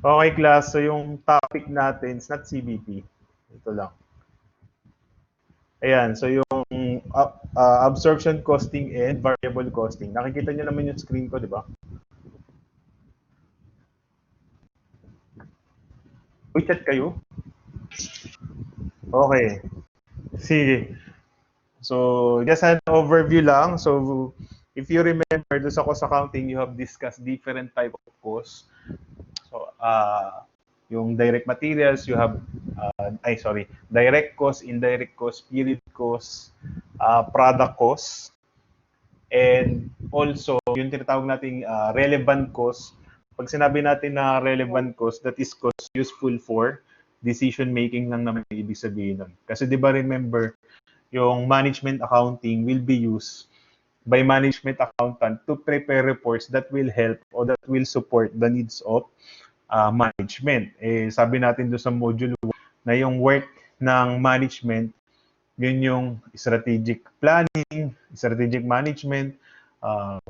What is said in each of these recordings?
Okay, class. So yung topic natin is not CBP. Ito lang. Ayan. So yung absorption costing and variable costing. Nakikita nyo naman yung screen ko, di ba? Uy, chat kayo? Okay. Sige. So, just an overview lang. So, if you remember, doon sa cost accounting, you have discussed different type of costs. So, yung direct materials, you have, direct cost, indirect cost, period cost, product cost, and also, yung tinatawag nating relevant cost. Pag sinabi natin na relevant cost, that is cost useful for decision making lang naman yung ibig sabihin nun. Kasi di ba remember, yung management accounting will be used by management accountant to prepare reports that will help or that will support the needs of management. Sabi natin doon sa module 1 na yung work ng management, yun yung strategic planning, strategic management, uh,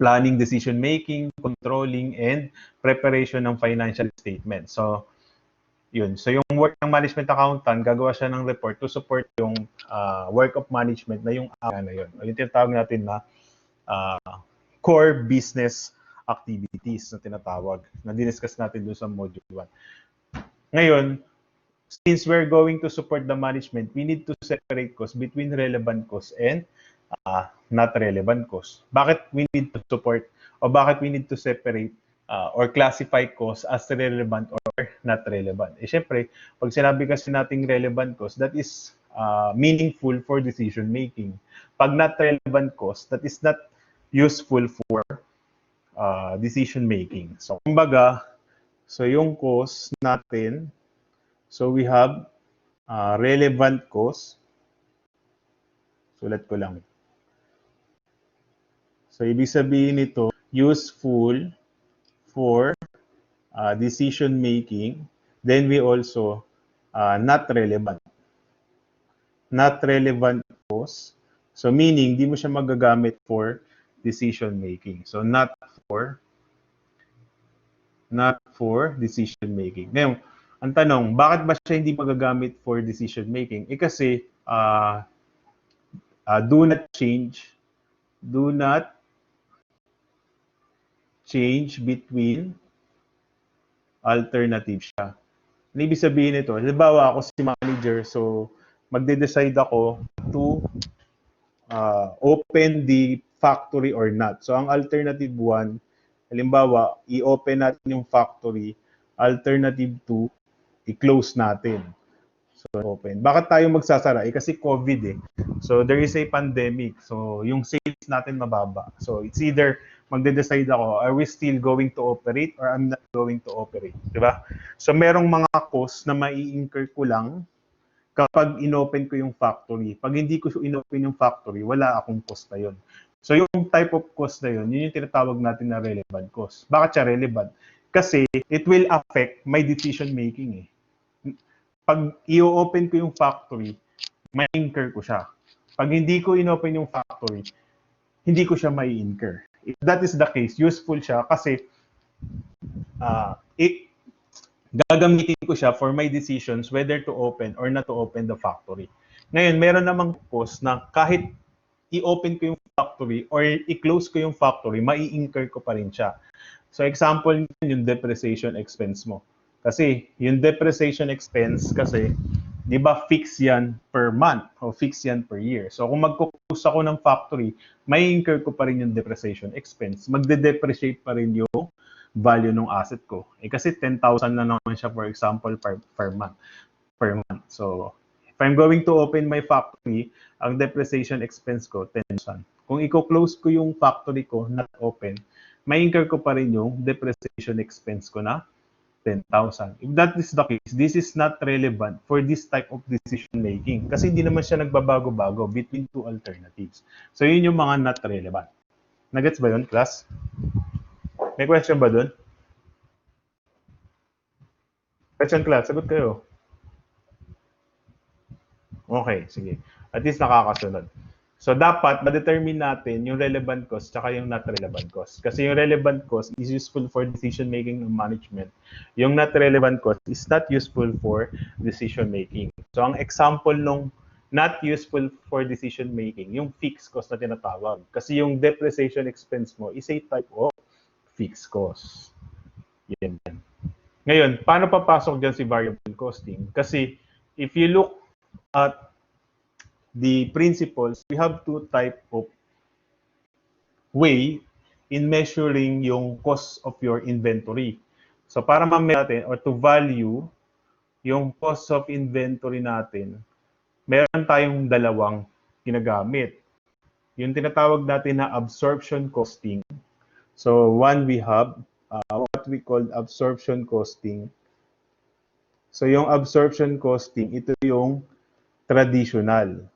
planning, decision making, controlling, and preparation ng financial statement. So, yun. So, yung work ng management accountant, gagawa siya ng report to support yung work of management na yung na yun. O yung tinatawag natin na core business activities na tinatawag, na diniscuss natin doon sa module 1. Ngayon, since we're going to support the management, we need to separate costs between relevant costs and not relevant costs. Bakit we need to support o bakit we need to separate or classify costs as relevant or not relevant? Syempre, pag sinabi kasi nating relevant cost, that is meaningful for decision making. Pag not relevant cost, that is not useful for decision making. So, kumbaga, so yung cost natin, so we have relevant cost. Sulat ko lang. So, ibig sabihin nito, useful for decision making. Then we also not relevant. Not relevant cost. So, meaning, di mo siya magagamit for decision making. So, not for decision making. Ngayon, ang tanong, bakit ba siya hindi magagamit for decision making? Kasi do not change between alternative siya. Ano ibig sabihin nito? Halimbawa ako si manager, so magde-decide ako to open the factory or not. So ang alternative 1, halimbawa, i-open natin yung factory. Alternative 2, i-close natin. So, open. Bakit tayo magsasara? Kasi COVID eh. So, there is a pandemic. So, yung sales natin mababa. So, it's either magde-decide ako, are we still going to operate or I'm not going to operate? Diba? So, merong mga costs na mai-incur ko lang kapag inopen ko yung factory. Pag hindi ko inopen yung factory, wala akong cost na yun. So, yung type of cost na yun, yun yung tinatawag natin na relevant cost. Bakit siya relevant? Kasi it will affect my decision making eh. Pag i-open ko yung factory, may incur ko siya. Pag hindi ko inopen yung factory, hindi ko siya may incur. If that is the case, useful siya kasi gagamitin ko siya for my decisions whether to open or not to open the factory. Ngayon, meron namang cost na kahit i-open ko yung factory or i-close ko yung factory, mai-incur ko pa rin siya. So example, yung depreciation expense mo. Kasi yung depreciation expense kasi, di ba fix yan per month o fix yan per year. So kung magkukus ako ng factory, may incur ko pa rin yung depreciation expense. Magde-depreciate pa rin yung value ng asset ko. Kasi 10,000 na naman siya for example per month. So if I'm going to open my factory, ang depreciation expense ko 10,000. Kung i-close ko yung factory ko not open, may incur ko pa rin yung depreciation expense ko na 10,000. If that is the case, this is not relevant for this type of decision making kasi hindi naman siya nagbabago-bago between two alternatives. So yun yung mga not relevant. Nagets ba yun, class? May question ba dun? Question, class. Sagot kayo. Okay, sige. At least nakakasunod. So, dapat ma-determine natin yung relevant cost tsaka yung not relevant cost. Kasi yung relevant cost is useful for decision making and management. Yung not relevant cost is not useful for decision making. So, ang example nung not useful for decision making, yung fixed cost na tinatawag. Kasi yung depreciation expense mo is a type of fixed cost. Yan. Ngayon, paano papasok dyan si variable costing? Kasi if you look at the principles, we have two type of way in measuring yung cost of your inventory. So para ma-measure natin or to value yung cost of inventory natin, meron tayong dalawang ginagamit. Yung tinatawag natin na absorption costing. So one we have what we call absorption costing. So yung absorption costing, ito yung traditional.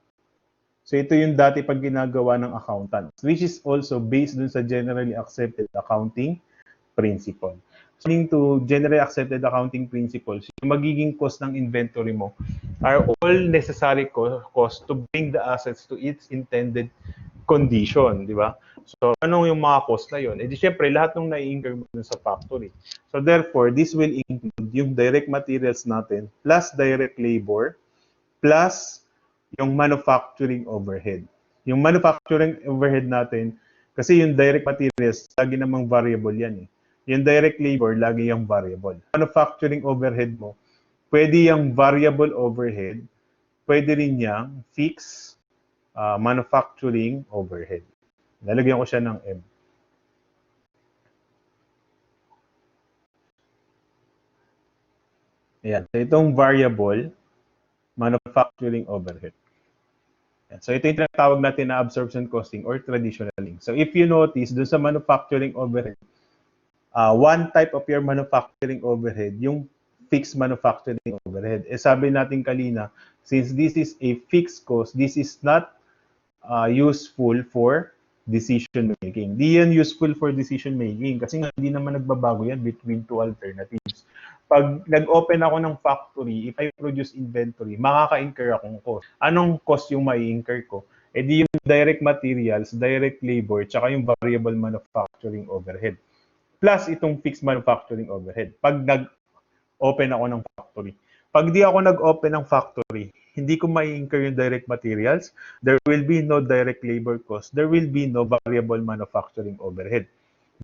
So ito yung dati pag ginagawa ng accountants, which is also based dun sa generally accepted accounting principle. According to generally accepted accounting principles, yung magiging cost ng inventory mo are all necessary cost to bring the assets to its intended condition, di ba? So, anong yung mga cost na yun? Eh di syempre, lahat ng nai-incur mo dun sa factory. So, therefore, this will include yung direct materials natin plus direct labor plus yung manufacturing overhead. Yung manufacturing overhead natin, kasi yung direct materials, lagi namang variable yan eh. Yung direct labor, lagi yung variable. Manufacturing overhead mo, pwede yung variable overhead, pwede rin yung fixed manufacturing overhead. Lalagyan ko siya ng M. Ayan. So, itong variable, manufacturing overhead. So ito yung tinatawag natin na absorption costing or traditional link. So if you notice, doon sa manufacturing overhead, one type of your manufacturing overhead, yung fixed manufacturing overhead. Eh sabi natin kanina, since this is a fixed cost, this is not useful for decision making. Di yan useful for decision making kasi nga hindi naman nagbabago yan between two alternatives. Pag nag-open ako ng factory, if I produce inventory, makaka-incur akong cost. Anong cost yung mai-incur ko? Eh di yung direct materials, direct labor, tsaka yung variable manufacturing overhead. Plus itong fixed manufacturing overhead. Pag nag-open ako ng factory. Pag di ako nag-open ng factory, hindi ko mai-incur yung direct materials, there will be no direct labor cost, there will be no variable manufacturing overhead.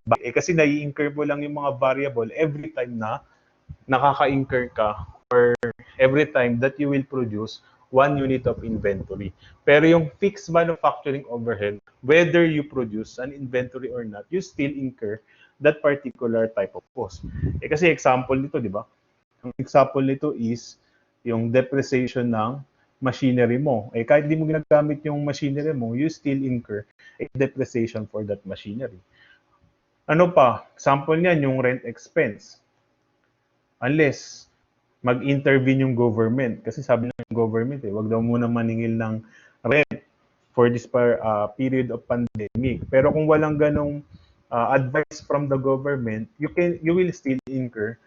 Kasi nai-incur mo lang yung mga variable every time na nakaka-incur ka or every time that you will produce one unit of inventory. Pero yung fixed manufacturing overhead, whether you produce an inventory or not, you still incur that particular type of cost. Kasi example nito, di ba? Ang example nito is yung depreciation ng machinery mo. Kahit di mo ginagamit yung machinery mo, you still incur a depreciation for that machinery. Ano pa? Example niyan, yung rent expense. Unless mag-intervene yung government. Kasi sabi ng government, wag daw muna maningil ng rent for this period of pandemic. Pero kung walang ganong advice from the government, you will still incur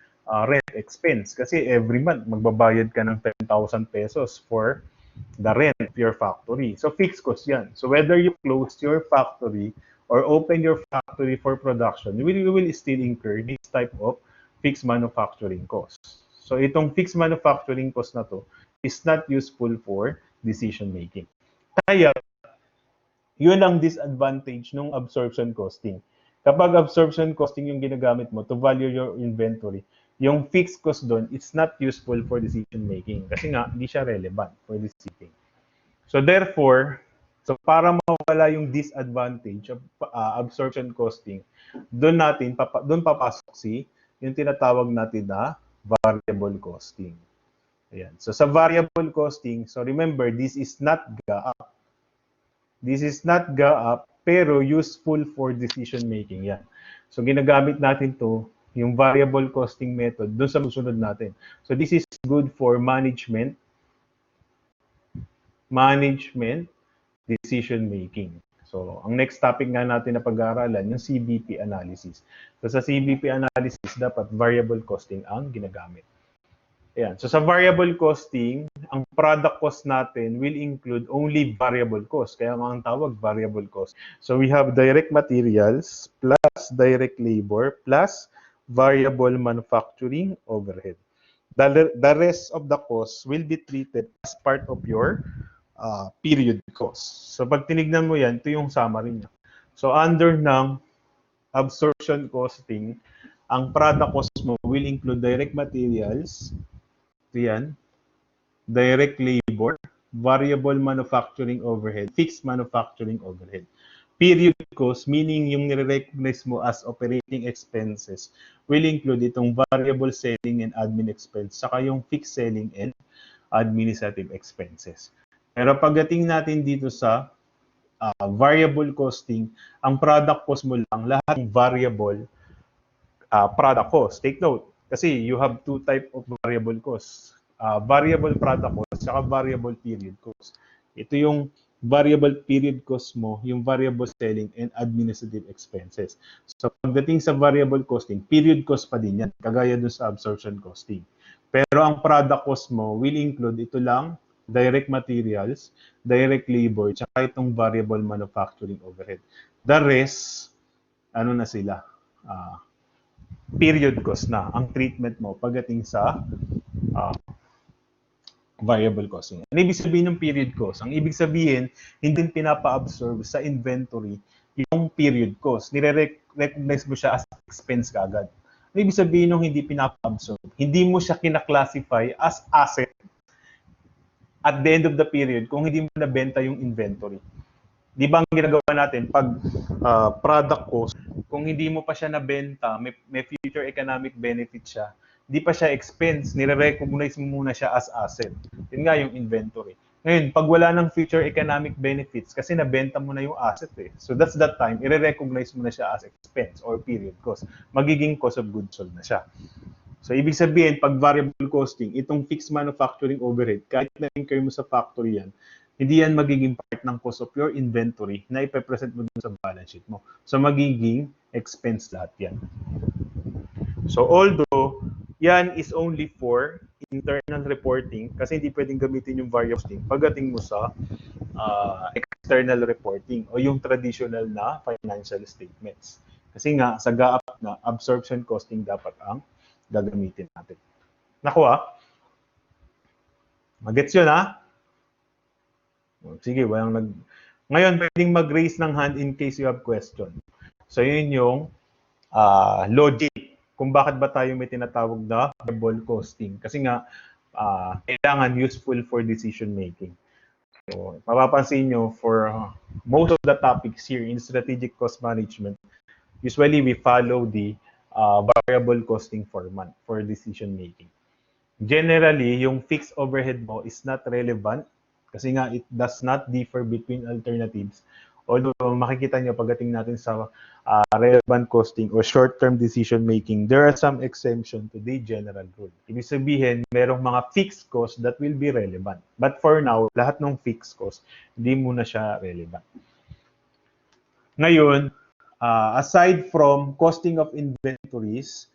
rent expense. Kasi every month, magbabayad ka ng 10,000 pesos for the rent of your factory. So, fixed cost yan. So, whether you close your factory or open your factory for production, you will still incur this type of fixed manufacturing cost. So, itong fixed manufacturing cost na to is not useful for decision making. Kaya, yun ang disadvantage ng absorption costing. Kapag absorption costing yung ginagamit mo to value your inventory, yung fixed cost doon, it's not useful for decision making kasi nga hindi siya relevant for decision making. So therefore, so para mawala yung disadvantage of absorption costing, doon papasok yung tinatawag natin na variable costing. Ayan. So sa variable costing, so remember, this is not GAAP. This is not GAAP, pero useful for decision making yan. So ginagamit natin to yung variable costing method doon sa susunod natin. So this is good for management decision making. So ang next topic nga natin na pag-aaralan yung CBP analysis. So sa CBP analysis dapat variable costing ang ginagamit. Ayan. So sa variable costing, ang product cost natin will include only variable cost. Kaya nga ang tawag variable cost. So we have direct materials plus direct labor plus variable manufacturing overhead. The rest of the costs will be treated as part of your period cost. So pag tinignan mo yan, ito yung summary niya. So under ng absorption costing, ang product cost mo will include direct materials, ito yan, direct labor, variable manufacturing overhead, fixed manufacturing overhead. Period cost, meaning yung nire-recognize mo as operating expenses, will include itong variable selling and admin expense, saka yung fixed selling and administrative expenses. Pero pagdating natin dito sa variable costing, ang product cost mo lang, lahat ng variable product cost. Take note, kasi you have two type of variable costs. Variable product cost, saka variable period cost. Ito yung variable period cost mo, yung variable selling and administrative expenses. So pagdating sa variable costing, period cost pa din yan, kagaya dun sa absorption costing. Pero ang product cost mo will include ito lang, direct materials, direct labor, tsaka itong variable manufacturing overhead. The rest, ano na sila? Period cost na ang treatment mo pagdating sa uh, variable costing. Ano ibig sabihin ng period cost? Ang ibig sabihin, hindi pinapa-absorb sa inventory yung period cost. Nire-recognize mo siya as expense kaagad. Ano ibig sabihin ng hindi pinapa-absorb? Hindi mo siya kinaklasify as asset at the end of the period kung hindi mo nabenta yung inventory. Di ba ang ginagawa natin pag product cost, kung hindi mo pa siya nabenta, may future economic benefit siya, di pa siya expense, nire-recognize mo muna siya as asset. Yun nga yung inventory. Ngayon, pag wala ng future economic benefits, kasi nabenta mo na yung asset eh. So that's that time, i-recognize mo na siya as expense or period cost. Magiging cost of goods sold na siya. So, ibig sabihin, pag variable costing, itong fixed manufacturing overhead, kahit na-incur mo sa factory yan, hindi yan magiging part ng cost of your inventory na ipepresent mo dun sa balance sheet mo. So, magiging expense lahat yan. So, although, yan is only for internal reporting, kasi hindi pwedeng gamitin yung variable costing pagdating mo sa external reporting o yung traditional na financial statements. Kasi nga, sa GAAP na, absorption costing dapat ang gagamitin natin. Nakuha? Magets yun, ha? Sige, walang nag... Ngayon, pwedeng mag-raise ng hand in case you have question. So, yun yung logic kung bakit ba tayo may tinatawag na variable costing. Kasi nga, kailangan useful for decision making. So, mapapansin nyo, for most of the topics here in strategic cost management, usually we follow the variable costing format for decision making. Generally, yung fixed overhead mo is not relevant kasi nga it does not differ between alternatives. Although makikita nyo pagdating natin sa relevant costing or short-term decision making, there are some exemption to the general rule. Ibig sabihin, merong mga fixed cost that will be relevant. But for now, lahat ng fixed cost, hindi muna siya relevant. Ngayon, aside from costing of inventories,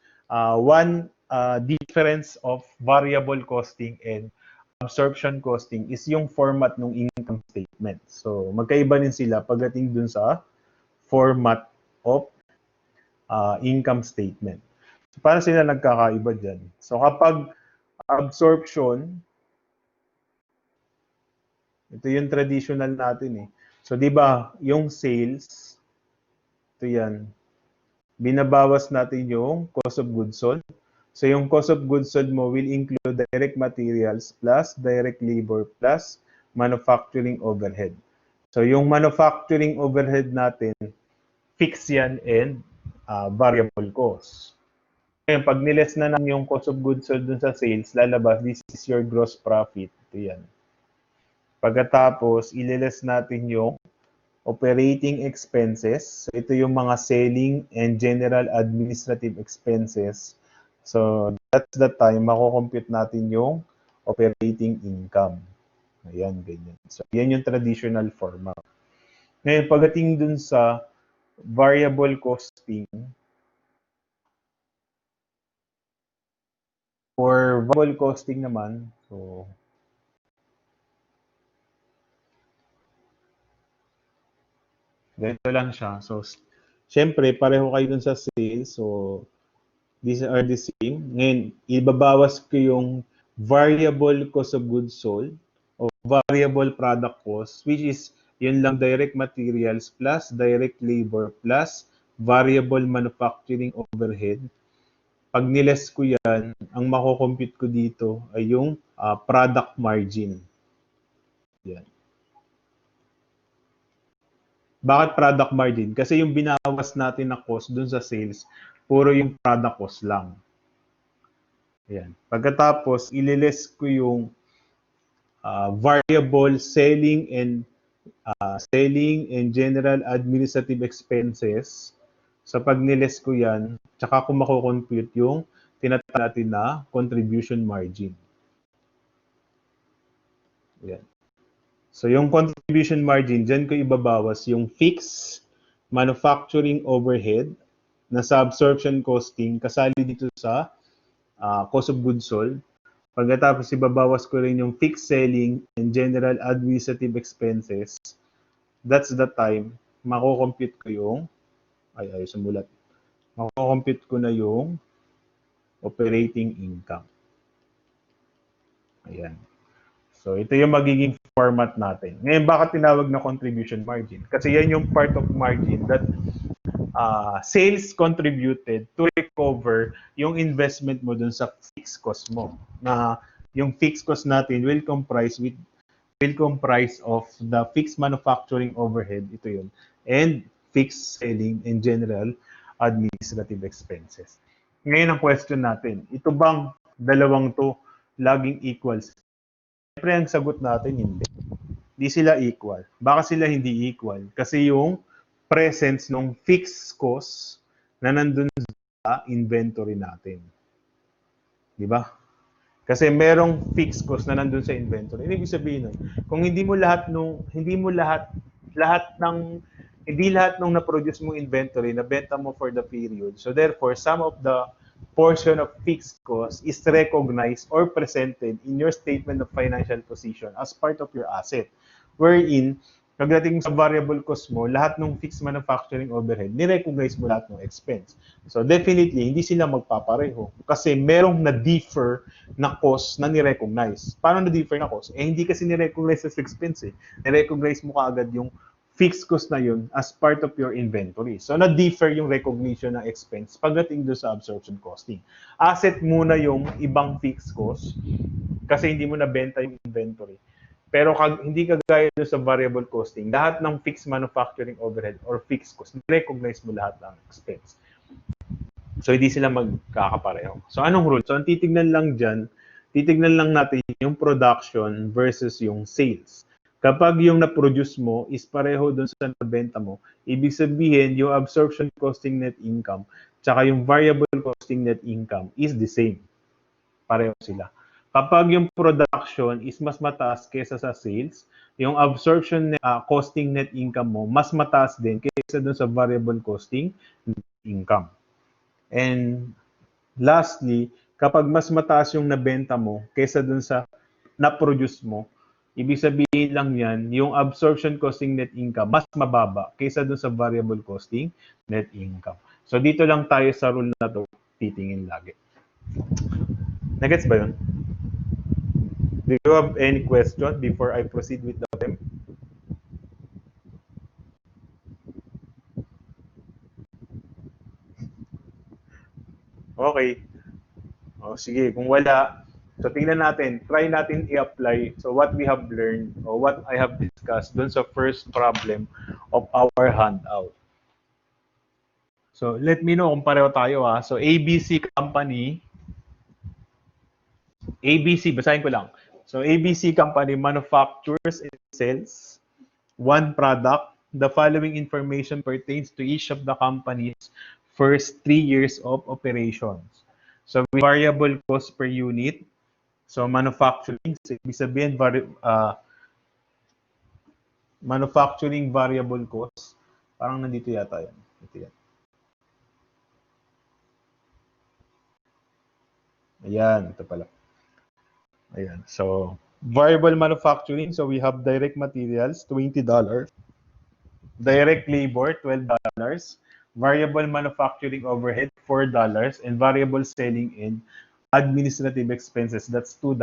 one difference of variable costing and absorption costing is yung format ng income statement. So, magkaiba din sila pagdating dun sa format of income statement. So, paano sila nagkakaiba dyan? So, kapag absorption, ito yung traditional natin eh. So, di ba, yung sales, ito yan, binabawas natin yung cost of goods sold. So yung cost of goods sold mo will include direct materials plus direct labor plus manufacturing overhead. So yung manufacturing overhead natin, fixed yan and variable cost. Ngayon, pag niles na lang yung cost of goods sold dun sa sales, lalabas, this is your gross profit. Ito yan. Pagkatapos, ililes natin yung operating expenses. So, ito yung mga selling and general administrative expenses. So, that's the time mako-compute natin yung operating income. Ayan, ganyan. So, yan yung traditional format. Ngayon, pagdating dun sa variable costing, For variable costing naman, so ganito lang siya. So, siyempre, pareho kayo dun sa sales. So, these are the same. Ngayon, ibabawas ko yung variable cost of goods sold o variable product cost, which is yun lang direct materials plus direct labor plus variable manufacturing overhead. Pag niles ko yan, ang mako-compute ko dito ay yung product margin. Yan. Bakit product margin? Kasi yung binawas natin na cost dun sa sales, puro yung product cost lang. Yan. Pagkatapos, ililes ko yung variable selling and general administrative expenses. Sa pag niles ko yan, tsaka ko mako-compute yung tinatawag natin na contribution margin. Yan. So yung contribution margin, dyan ko ibabawas yung fixed manufacturing overhead na sa absorption costing, kasali dito sa cost of goods sold. Pagkatapos ibabawas ko rin yung fixed selling and general administrative expenses. That's the time mako-compute ko yung sa mulat. Mako-compute ko na yung operating income. Ayan. So, ito yung magiging format natin. Ngayon, bakit tinawag na contribution margin? Kasi yan yung part of margin that sales contributed to recover yung investment mo dun sa fixed cost mo. Na yung fixed cost natin will comprise of the fixed manufacturing overhead, ito yun, and fixed selling and general administrative expenses. Ngayon ang question natin, ito bang dalawang to laging equals? Siyempre ang sagot natin hindi. Hindi sila equal. Baka sila hindi equal kasi yung presence ng fixed cost na nandun sa inventory natin. Di ba? Kasi merong fixed cost na nandun sa inventory. Ibig sabihin nun, kung hindi lahat ng na-produce mong inventory na benta mo for the period. So therefore, some of the portion of fixed cost is recognized or presented in your statement of financial position as part of your asset. Wherein, pagdating sa variable cost mo, lahat ng fixed manufacturing overhead, ni-recognize mo lahat ng expense. So definitely, hindi sila magpapareho. Kasi merong na-differ na cost na ni-recognize. Paano na-differ na cost? Hindi kasi ni-recognize as expense eh. Ni-recognize mo kaagad yung fixed cost na yun as part of your inventory. So na-differ yung recognition ng expense pagdating doon sa absorption costing. Asset muna yung ibang fixed cost kasi hindi mo nabenta yung inventory. Pero hindi kagaya doon sa variable costing, lahat ng fixed manufacturing overhead or fixed cost, recognize mo lahat ng expense. So, hindi sila magkakapareho. So, anong rule? So, ang titignan lang natin yung production versus yung sales. Kapag yung na-produce mo is pareho doon sa nabenta mo, ibig sabihin yung absorption costing net income tsaka yung variable costing net income is the same. Pareho sila. Kapag yung production is mas mataas kaysa sa sales, yung absorption costing net income mo mas mataas din kaysa dun sa variable costing net income. And lastly, kapag mas mataas yung nabenta mo kaysa dun sa na-produce mo, ibig sabihin lang yan, yung absorption costing net income mas mababa kaysa dun sa variable costing net income. So dito lang tayo sa rule na to titingin lagi. Nagets ba yun? Do you have any question before I proceed with the them? Okay. O, sige, kung wala, so tingnan natin, try natin i-apply so what we have learned or what I have discussed dun sa first problem of our handout. So let me know kung pareho tayo ha. So ABC company, ABC, basahin ko lang. So ABC company manufactures and sells one product. The following information pertains to each of the company's first 3 years of operations. So variable cost per unit. So manufacturing, so ibig sabihin manufacturing variable cost. Parang nandito yata yan. Ito yan. Ayan, ito pala. Ayan. So, variable manufacturing. So, we have direct materials, $20. Direct labor, $12. Variable manufacturing overhead, $4. And variable selling and administrative expenses, that's $2.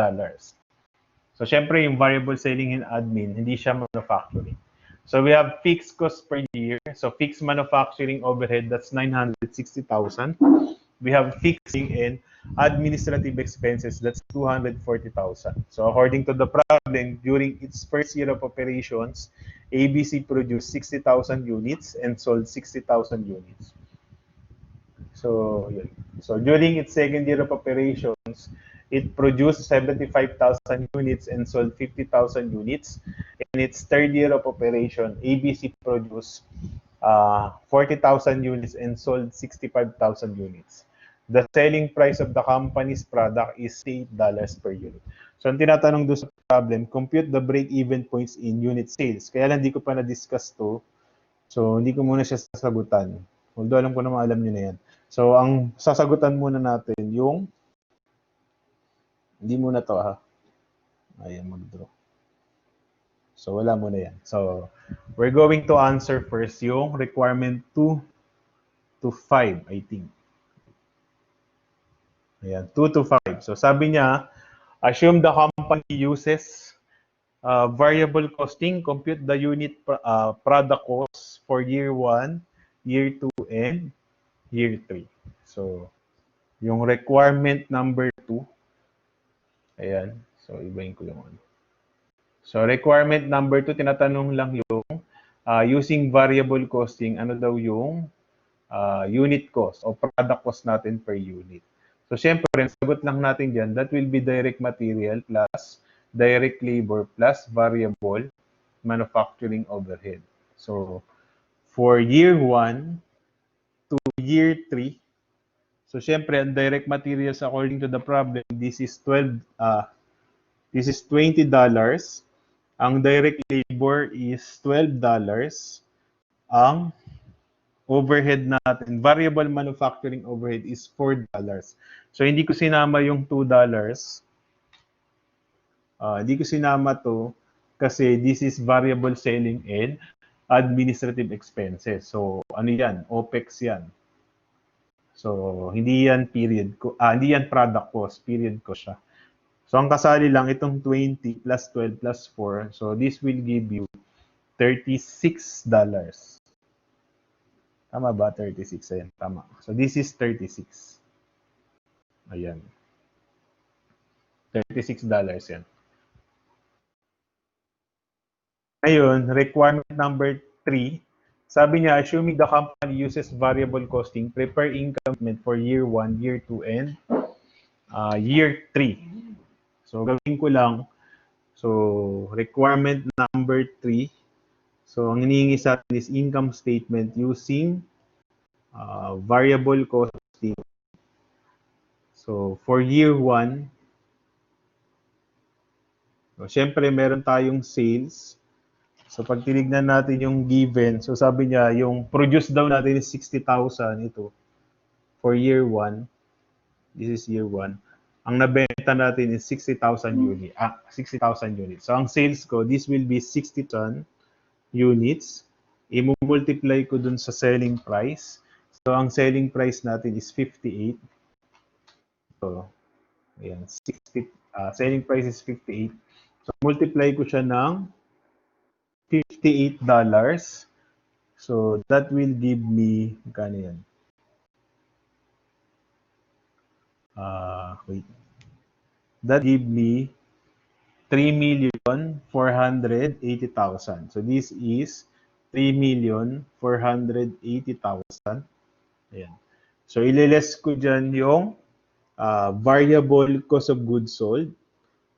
So, syempre, yung variable selling and admin, hindi siya manufacturing. So, we have fixed cost per year. So, fixed manufacturing overhead, that's 960,000. We have fixing and administrative expenses, that's 240,000. So according to the problem, during its first year of operations, ABC produced 60,000 units and sold 60,000 units. So, yun. So during its second year of operations, it produced 75,000 units and sold 50,000 units. In its third year of operation, ABC produced 40,000 units and sold 65,000 units. The selling price of the company's product is $8 per unit. So, ang tinatanong doon sa problem, compute the break-even points in unit sales. Kaya lang hindi ko pa na-discuss to. So, hindi ko muna siya sasagutan. Although alam ko naman, alam nyo na yan. So, ang sasagutan muna natin yung, hindi muna to ha. Ayan, mag-draw. So, wala muna yan. So, we're going to answer first yung requirement 2 to 5, I think. Ayan, 2 to 5. So, sabi niya, assume the company uses variable costing, compute the unit product cost for year 1, year 2, and year 3. So, yung requirement number 2, ayan. So, ibahin ko yung ano. So, requirement number 2, tinatanong lang yung using variable costing, ano daw yung unit cost o product cost natin per unit. So, syempre, sagot lang natin dyan, that will be direct material plus direct labor plus variable manufacturing overhead. So, for year 1 to year 3, so syempre, ang direct materials according to the problem, this is $20. Ang direct labor is $12. Ang overhead natin, variable manufacturing overhead is $4. So, hindi ko sinama yung $2. Hindi ko sinama to kasi this is variable selling and administrative expenses. So, ano yan? OPEX yan. So, hindi yan hindi yan product cost, period cost siya. So, ang kasali lang itong 20 plus 12 plus 4. So, this will give you $36. Tama ba? 36. Ayan, tama. So, this is 36. Ayan. $36 yan. Ngayon, requirement number 3, sabi niya, assuming the company uses variable costing, prepare income statement for year 1, year 2, and year 3. So, gawin ko lang. So, requirement number 3. So, ang hinihingi sa atin is income statement using variable costing. So, for year 1, so, syempre meron tayong sales. So, pag tinignan natin yung given, so sabi niya, yung produce daw natin is 60,000 ito for year 1. This is year 1. Ang nabenta natin is 60,000 units. 60,000 units. So, ang sales ko, this will be 60,000 units. I-multiply ko dun sa selling price. So, ang selling price natin is 58. So, ayan, 60, selling price is 58. So, multiply ko siya ng $58. So, that will give me, magkano yan? Wait. That give me 3,480,000. So, this is 3,480,000. Ayan. So, ililess ko dyan yung variable cost of goods sold.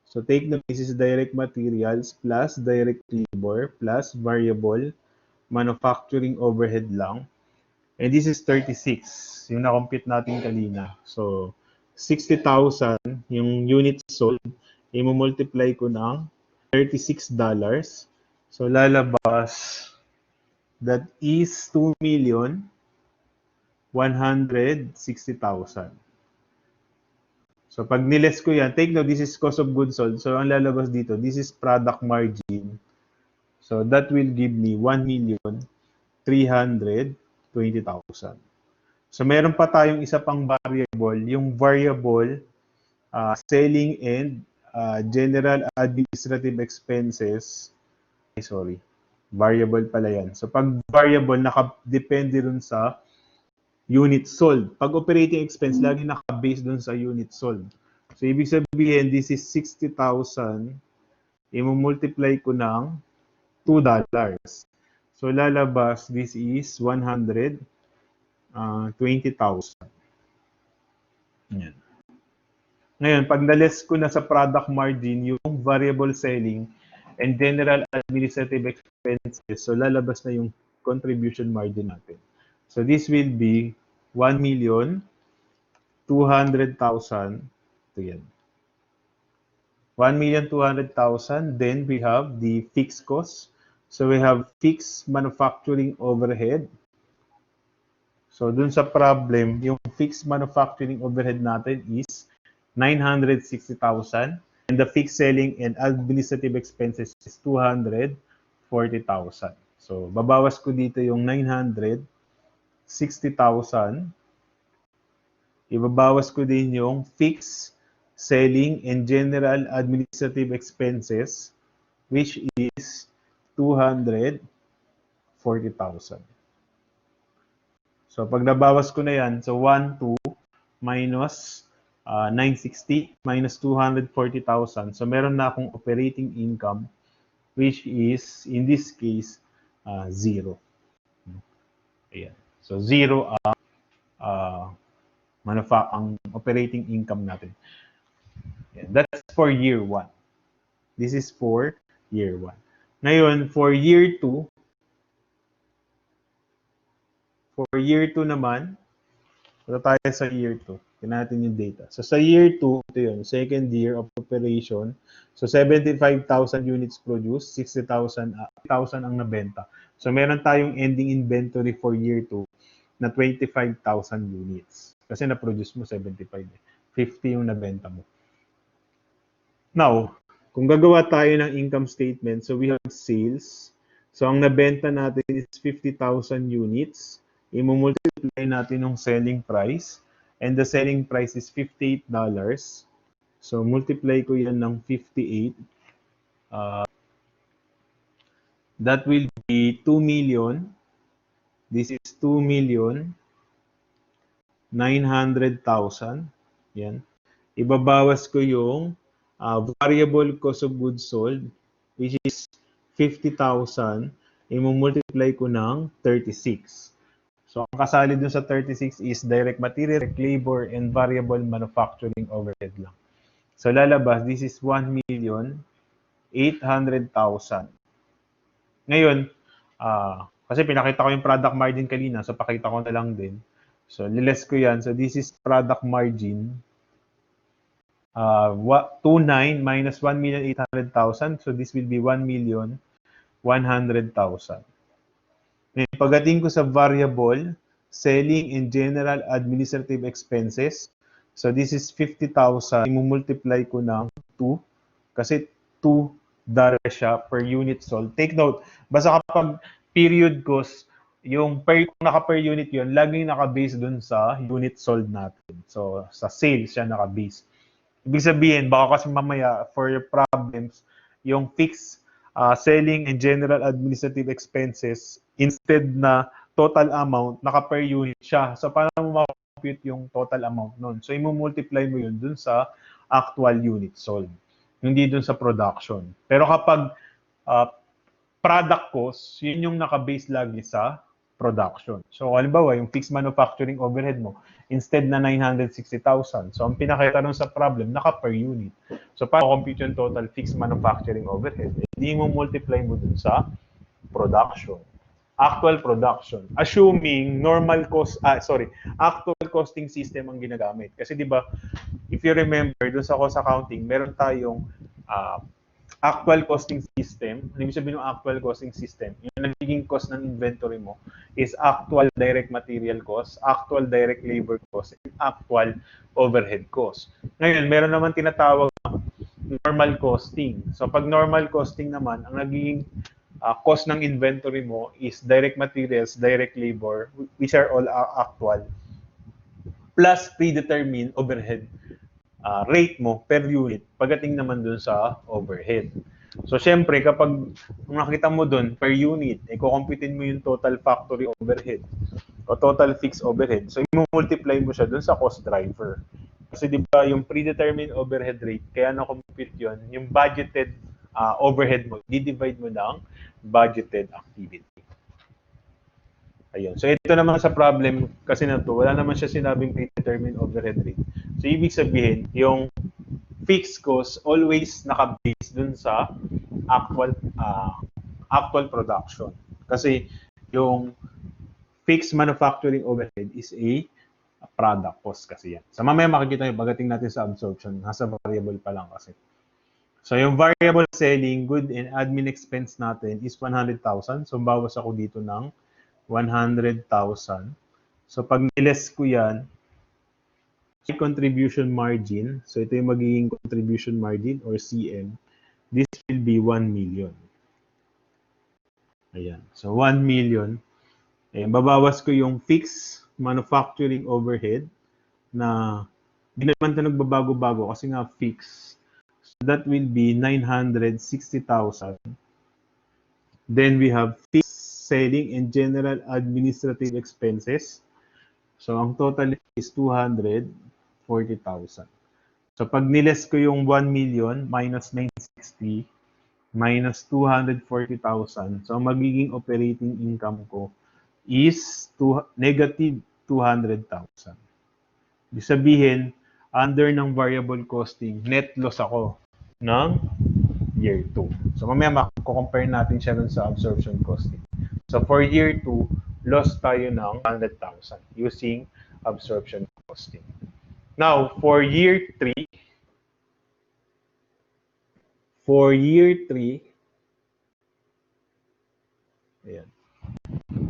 So, take note, this is direct materials plus direct labor plus variable manufacturing overhead lang. And this is 36, yung na-compute natin kanina. So, 60,000 yung units sold, i-multiply ko ng $36. So, lalabas, that is 2,160,000. So pag niles ko yan, take note, this is cost of goods sold. So ang lalabas dito, this is product margin. So that will give me 1,320,000. So meron pa tayong isa pang variable, yung variable selling and general administrative expenses. Sorry, variable pala yan. So pag variable, nakadepende dun sa unit sold. Pag operating expense, lagi naka-base dun sa unit sold. So ibig sabihin, this is 60,000, i-multiply ko ng $2. So lalabas, this is 120,000. Yan. Ngayon, pag na-less ko na sa product margin, yung variable selling and general administrative expenses, so lalabas na yung contribution margin natin. So this will be 1,200,000. Ito yan. 1,200,000. Then we have the fixed costs. So we have fixed manufacturing overhead. So dun sa problem, yung fixed manufacturing overhead natin is 960,000 and the fixed selling and administrative expenses is 240,000. So babawas ko dito yung 960,000. Ibabawas ko din yung fixed selling and general administrative expenses which is 240,000. So pag nabawas ko na yan, so 1, 2 minus 960 minus 240,000. So meron na akong operating income which is in this case 0. Ayan. So 0 ang operating income natin. Ayan. That's for year 1. This is for year 1. Ngayon, for year 2, naman, punta tayo sa year 2. Tingnan natin yung data. So sa year 2, ito yun, second year of operation. So 75,000 units produced, 60,000 ang nabenta. So meron tayong ending inventory for year 2 na 25,000 units. Kasi na-produce mo 75. 50 yung nabenta mo. Now, kung gagawa tayo ng income statement, so we have sales. So ang nabenta natin is 50,000 units. I-multiply natin yung selling price. And the selling price is $58. So multiply ko yan ng 58. That will be 2 million. This is 2,900,000. Yan. Ibabawas ko yung variable cost of goods sold, which is 50,000. I-multiply ko ng 36. So, ang kasali dun sa 36 is direct material, direct labor, and variable manufacturing overhead lang. So, lalabas, this is 1,800,000. Ngayon, kasi pinakita ko yung product margin kanina, so pakita ko na lang din. So, liles ko yan. So, this is product margin. 29 minus 1,800,000. So, this will be 1,100,000. Pagdating ko sa variable, selling and general administrative expenses. So, this is 50,000. I-multiply ko ng 2 kasi $2 siya per unit sold. Take note, basta kapag period cost, yung kung naka-per unit yun, laging naka-base dun sa unit sold natin. So, sa sales siya naka-base. Ibig sabihin, baka kasi mamaya, for your problems, yung fixed selling and general administrative expenses, instead na total amount, naka-per unit siya. So, paano mo ma-compute yung total amount nun? So, i-multiply mo yun dun sa actual unit sold, hindi dun sa production. Pero kapag product cost, yun yung naka-base lagi sa production. So, halimbawa, yung fixed manufacturing overhead mo, instead na 960,000. So, ang pinakita nun sa problem, naka-per unit. So, paano compute yung total fixed manufacturing overhead? Hindi mo multiply mo dun sa production. Actual production. Assuming normal cost, actual costing system ang ginagamit. Kasi di ba, if you remember, dun sa cost accounting, meron tayong actual costing system, ano ibig sabihin ng actual costing system? Yung nagiging cost ng inventory mo is actual direct material cost, actual direct labor cost, and actual overhead cost. Ngayon, meron naman tinatawag na normal costing. So pag normal costing naman, ang nagiging cost ng inventory mo is direct materials, direct labor, which are all actual, plus predetermined overhead rate mo per unit pagdating naman dun sa overhead. So, syempre, kapag nakita mo dun per unit, i-computein mo yung total factory overhead o total fixed overhead. So, i-multiply mo siya dun sa cost driver. Kasi di ba yung predetermined overhead rate, kaya na-compute yun, yung budgeted overhead mo, di-divide mo ng budgeted activity. Ayun. So, ito naman sa problem kasi na to, wala naman siya sinabing predetermined overhead rate. So, ibig sabihin, yung fixed cost always naka-base dun sa actual actual production. Kasi yung fixed manufacturing overhead is a product cost kasi yan. So mamaya makikita nyo pagdating natin sa absorption, nasa variable pa lang kasi. So yung variable selling, good and admin expense natin is 100,000. So bawas ako dito ng 100,000. So pag niles ko yan, contribution margin, so ito yung magiging contribution margin or CM, this will be 1 million. Ayan. So 1 million. Ayan, babawas ko yung fixed manufacturing overhead na di naman ito nagbabago-bago kasi nga fixed. So that will be 960,000. Then we have fixed selling and general administrative expenses. So ang total is 240,000. So pag niles ko yung 1 million minus 960 minus 240,000, so ang magiging operating income ko is negative 200,000. Ibig sabihin, under ng variable costing, net loss ako ng year 2. So mamaya mako-compare natin siya dun sa absorption costing. So for year 2, loss tayo ng 100,000 using absorption costing. Now, for year 3, ayan.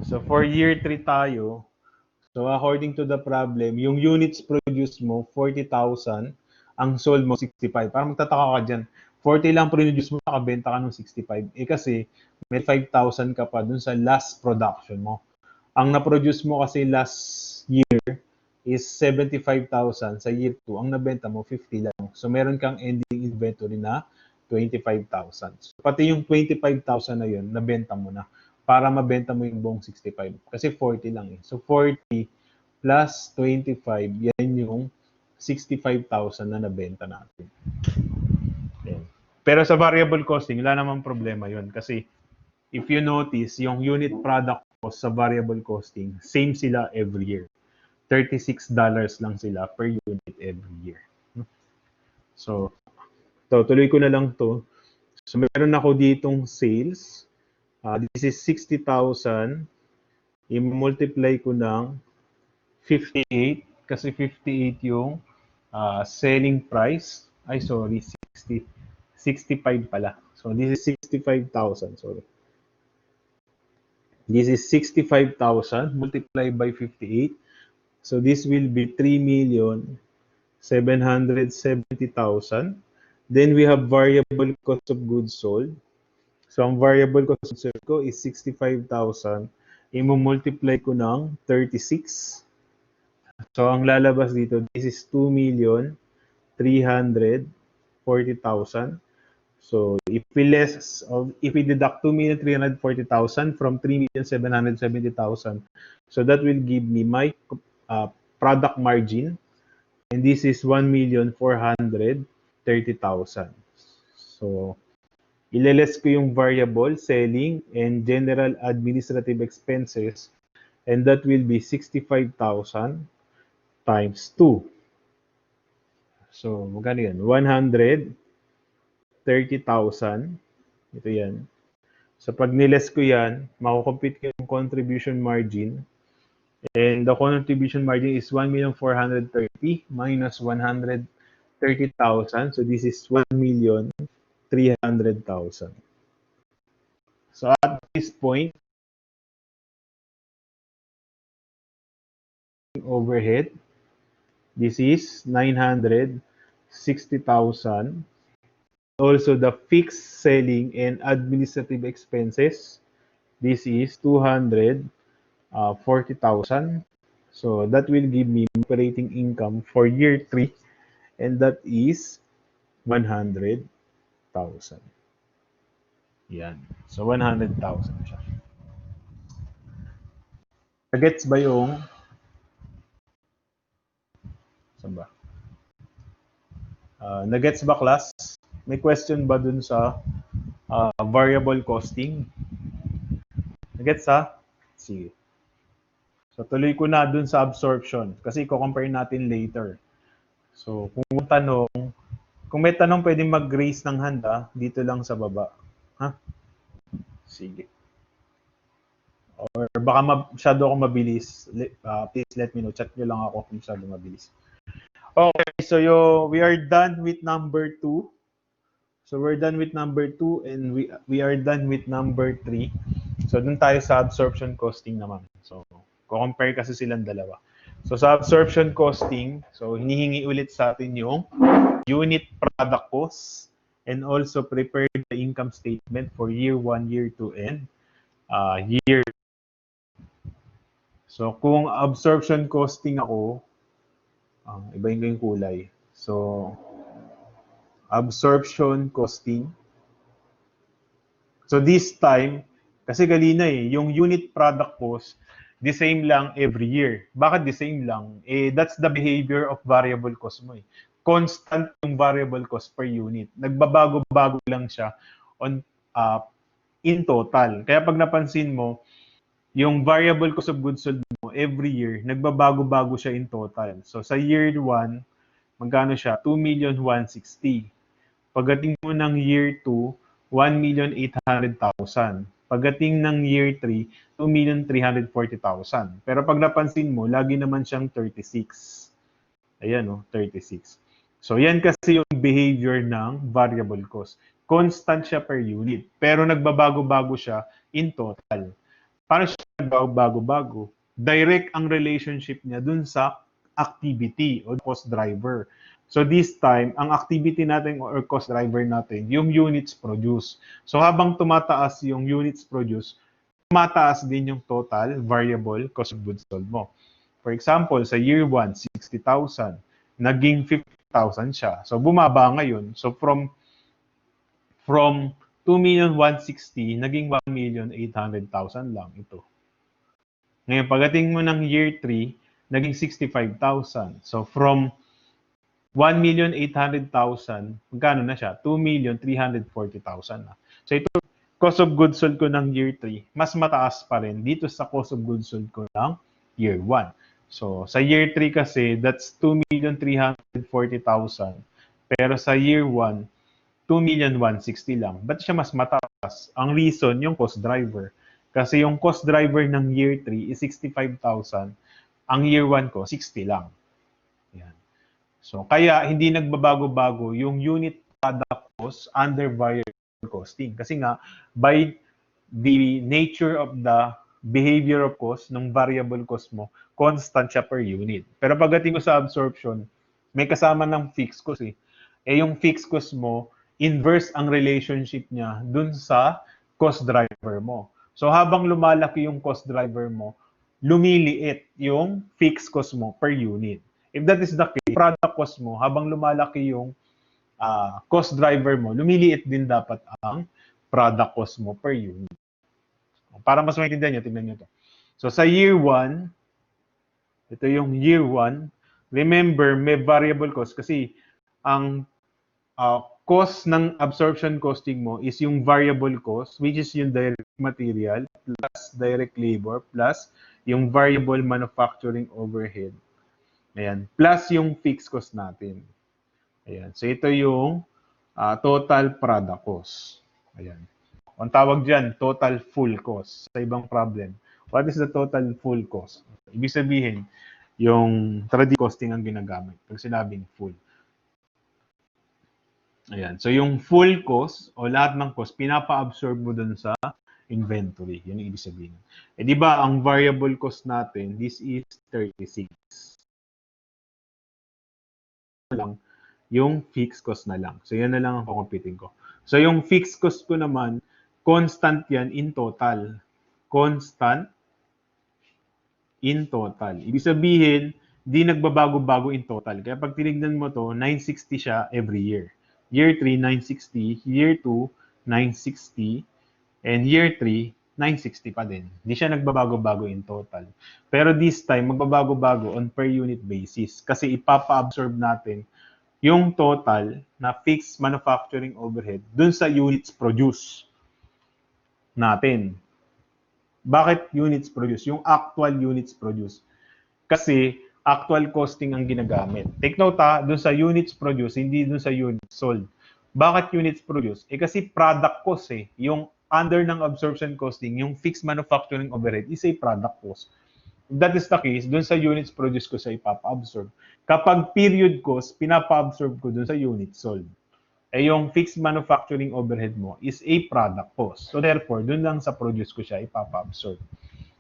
So for year 3 tayo, so according to the problem, yung units produced mo, 40,000, ang sold mo, 65. Parang magtataka ka dyan. 40 lang produce mo, nakabenta ka ng 65. Eh kasi, may 5,000 ka pa dun sa last production mo. Ang na-produce mo kasi last year is 75,000. Sa year 2, ang nabenta mo, 50 lang. So meron kang ending inventory na 25,000. So, pati yung 25,000 na yun, nabenta mo na para mabenta mo yung buong 65. Kasi 40 lang eh. So 40 plus 25, yan yung 65,000 na nabenta natin. Ayan. Pero sa variable costing, wala namang problema yun. Kasi if you notice, yung unit product cost sa variable costing, same sila every year. $36 lang sila per unit every year. So, tuloy ko na lang to. So, meron ako ditong sales. This is 60,000. I-multiply ko ng 58 kasi 58 yung selling price. Ay, sorry, 60. 65 pala. So, this is 65,000. Sorry. This is 65,000 multiplied by 58. So, this will be 3,770,000. Then, we have variable cost of goods sold. So, ang variable cost of goods ko is 65,000. I-multiply ko ng 36. So, ang lalabas dito, this is 2,340,000. So, if we deduct 2,340,000 from 3,770,000, so that will give me my product margin, and this is 1,430,000. So, ileles ko yung variable, selling, and general administrative expenses, and that will be 65,000 times 2. So, magkano yan? 130,000. Ito yan. So, pag niles ko yan, makukompute ko yung contribution margin. And the contribution margin is 1,430,000 minus 130,000. So, this is 1,030,000. 300,000. So at this point, overhead, this is 960,000. Also the fixed selling and administrative expenses, this is 240,000. So that will give me operating income for year 3, and that is 100,000. Yan. So 100,000 siya. Gets ba yung saan ba? Nagets ba class? May question ba dun sa variable costing? Nagets ha? Sige. So tuloy ko na dun sa absorption kasi i-compare natin later. So kung may tanong pwedeng mag-raise ng hand dito lang sa baba. Ha? Sige. Or baka masyado ako mabilis. Please let me know. Chat nyo lang ako kung masyado mabilis. Okay, so we are done with number 2. So we're done with number 2 and we are done with number 3. So dun tayo sa absorption costing naman. So compare kasi silang dalawa. So sa absorption costing, so hinihingi ulit sa atin yung unit product cost and also prepare the income statement for year 1, year 2, and year. So kung absorption costing ako, ibahin ko yung kulay. So absorption costing. So this time, kasi galina yung unit product cost, the same lang every year. Bakit the same lang? That's the behavior of variable cost mo. Constant yung variable cost per unit. Nagbabago-bago lang siya in total. Kaya pag napansin mo, yung variable cost of goods sold mo every year, nagbabago-bago siya in total. So sa year 1, magkano siya? 2,160,000. Pagdating mo ng year 2, 1,800,000. Pagdating ng year 3, 2,340,000. Pero pag napansin mo, lagi naman siyang 36. Ayan, 36. So yan kasi yung behavior ng variable cost. Constant siya per unit, pero nagbabago-bago siya in total. Paano siya nagbabago-bago? Direct ang relationship niya dun sa activity o cost driver. So this time, ang activity natin or cost driver natin, yung units produced. So habang tumataas yung units produced, tumataas din yung total variable cost of goods sold mo. For example, sa year 1, 60,000, naging 50,000 siya. So bumaba ngayon. So from 2,160,000, naging 1,800,000 lang ito. Ngayon, pagdating mo ng year 3, naging 65,000. So from 1,800,000, magkano na siya? 2,340,000 na. So ito, cost of goods sold ko ng year 3, mas mataas pa rin dito sa cost of goods sold ko ng year 1. So sa year 3 kasi, that's 2,340,000. Pero sa year 1, 2,160,000 lang. Ba't siya mas mataas? Ang reason, yung cost driver. Kasi yung cost driver ng year 3 is 65,000. Ang year 1 ko, 60 lang. Yan. So, kaya hindi nagbabago-bago yung unit product cost under variable costing. Kasi nga, by the nature of the behavior of cost ng variable cost mo, constant siya per unit. Pero pagdating mo sa absorption, may kasama ng fixed cost eh. Yung fixed cost mo, inverse ang relationship niya dun sa cost driver mo. So habang lumalaki yung cost driver mo, lumiliit yung fixed cost mo per unit. If that is the case, product cost mo, habang lumalaki yung cost driver mo, lumiliit din dapat ang product cost mo per unit. Para mas maintindihan nyo, tingnan nyo to. So sa year 1, ito yung year 1, remember may variable cost kasi ang cost ng absorption costing mo is yung variable cost, which is yung direct material plus direct labor plus yung variable manufacturing overhead. Ayan, plus yung fixed cost natin. Ayan, so ito yung total product cost. Ayan. Ang tawag dyan, total full cost sa ibang problem. What is the total full cost? Ibig sabihin, yung traditional costing ang ginagamit pag sinabing full. Ayan. So, yung full cost o lahat ng cost, pinapa-absorb mo dun sa inventory. Yun yung ibig sabihin. Eh, di ba, ang variable cost natin, this is 36. Lang, yung fixed cost na lang. So, yan na lang ang kukumpitin ko. So, yung fixed cost ko naman, constant yan in total. Constant in total. Ibig sabihin, di nagbabago-bago in total. Kaya pag tinignan mo to, 960 siya every year. Year 3, 960. Year 2, 960. And year 3, 960 pa din. Hindi siya nagbabago-bago in total. Pero this time, magbabago-bago on per unit basis. Kasi ipapa-absorb natin yung total na fixed manufacturing overhead dun sa units produce natin. Bakit units produce? Yung actual units produce. Kasi actual costing ang ginagamit. Take note dun sa units produce, hindi dun sa units sold. Bakit units produce? Eh kasi product cost eh. Yung under ng absorption costing, yung fixed manufacturing overhead is a product cost. If that is the case, dun sa units produce ko sa ipapa-absorb. Kapag period cost, pinapa-absorb ko dun sa units sold. Eh yung fixed manufacturing overhead mo is a product cost. So therefore, dun lang sa produce ko siya ipapa-absorb.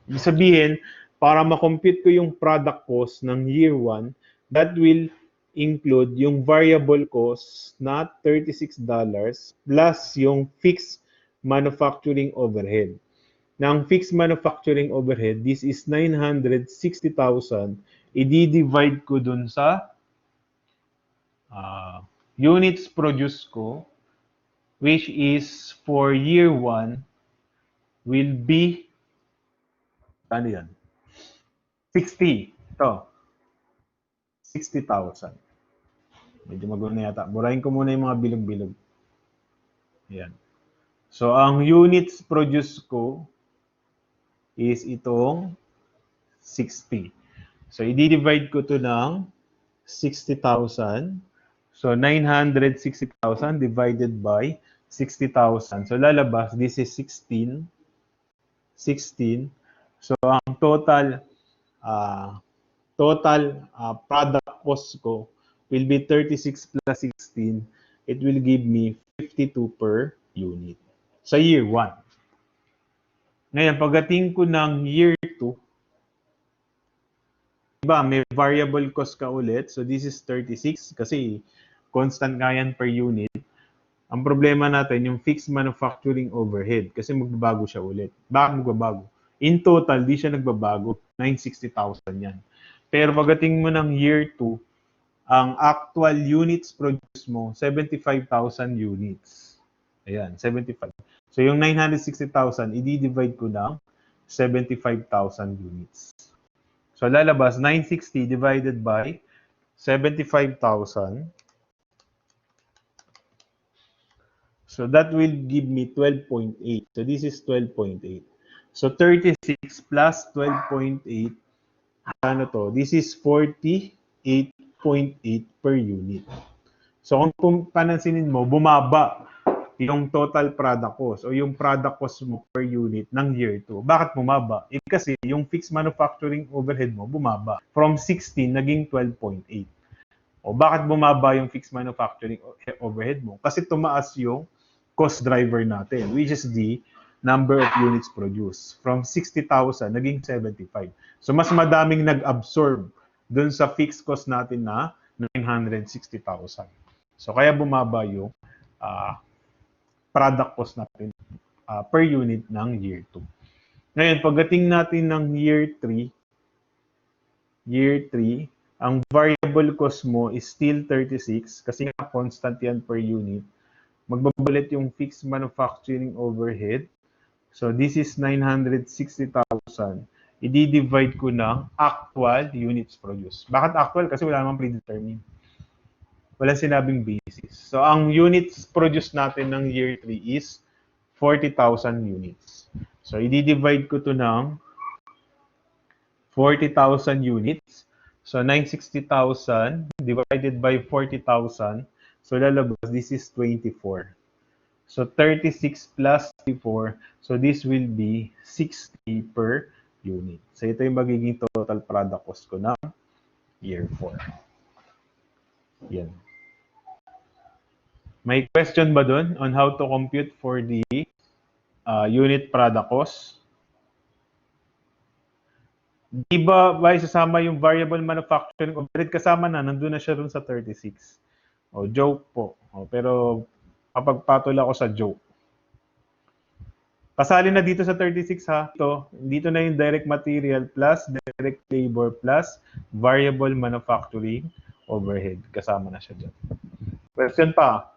Ibig sabihin, para ma-compute ko yung product cost ng year 1, that will include yung variable cost na $36 plus yung fixed manufacturing overhead. Ng fixed manufacturing overhead, this is 960,000. I-divide ko dun sa units produced ko, which is for year 1 will be, ano yan? 60. Ito, 60,000. Medyo magulo na yata. Burahin ko muna yung mga bilog-bilog. Ayan. So, ang units produced ko is itong 60. So, i-divide ko to ng 60,000. So, 960,000 divided by 60,000. So, lalabas, this is 16. 16. So, ang product cost ko will be 36 plus 16. It will give me 52 per unit sa year 1. Ngayon, pagdating ko ng year 2, diba, may variable cost ka ulit. So, this is 36 kasi constant nga yan per unit. Ang problema natin, yung fixed manufacturing overhead kasi magbabago siya ulit. Bakit magbabago? In total, di siya nagbabago. 960,000 yan. Pero pagdating mo ng year 2, ang actual units produced mo, 75,000 units. Ayan, 75. So, yung 960,000, i-divide ko ng 75,000 units. So, lalabas, 960 divided by 75,000. So, that will give me 12.8. So, this is 12.8. So, 36 plus 12.8, ano to? This is 48.8 per unit. So, kung panansinin mo, bumaba yung total product cost o yung product cost mo per unit ng year 2. Bakit bumaba? Eh, kasi yung fixed manufacturing overhead mo bumaba. From 16, naging 12.8. O bakit bumaba yung fixed manufacturing overhead mo? Kasi tumaas yung cost driver natin, which is the number of units produced. From 60,000, naging 75. So, mas madaming nag-absorb dun sa fixed cost natin na 960,000. So, kaya bumaba yung product cost natin per unit ng year 2. Ngayon, pagdating natin ng year 3, ang variable cost mo is still 36 kasi nga constant yan per unit. Magbabalit yung fixed manufacturing overhead. So, this is 960,000. I-divide ko ng actual units produced. Bakit actual? Kasi wala namang predetermined. Walang sinabing basis. So, ang units produced natin ng year 3 is 40,000 units. So, i-divide ko to ng 40,000 units. So, 960,000 divided by 40,000. So, lalabas, this is 24. So, 36 plus 24. So, this will be 60 per unit. So, ito yung magiging total product cost ko ng year 4. Yan. May question ba dun on how to compute for the unit product cost? Di ba isasama yung variable manufacturing overhead kasama na, nandun na siya dun sa 36. O, joke po. O, pero kapagpatol ako sa joke. Pasali na dito sa 36 ha. Dito na yung direct material plus direct labor plus variable manufacturing overhead. Kasama na siya dyan. Question pa?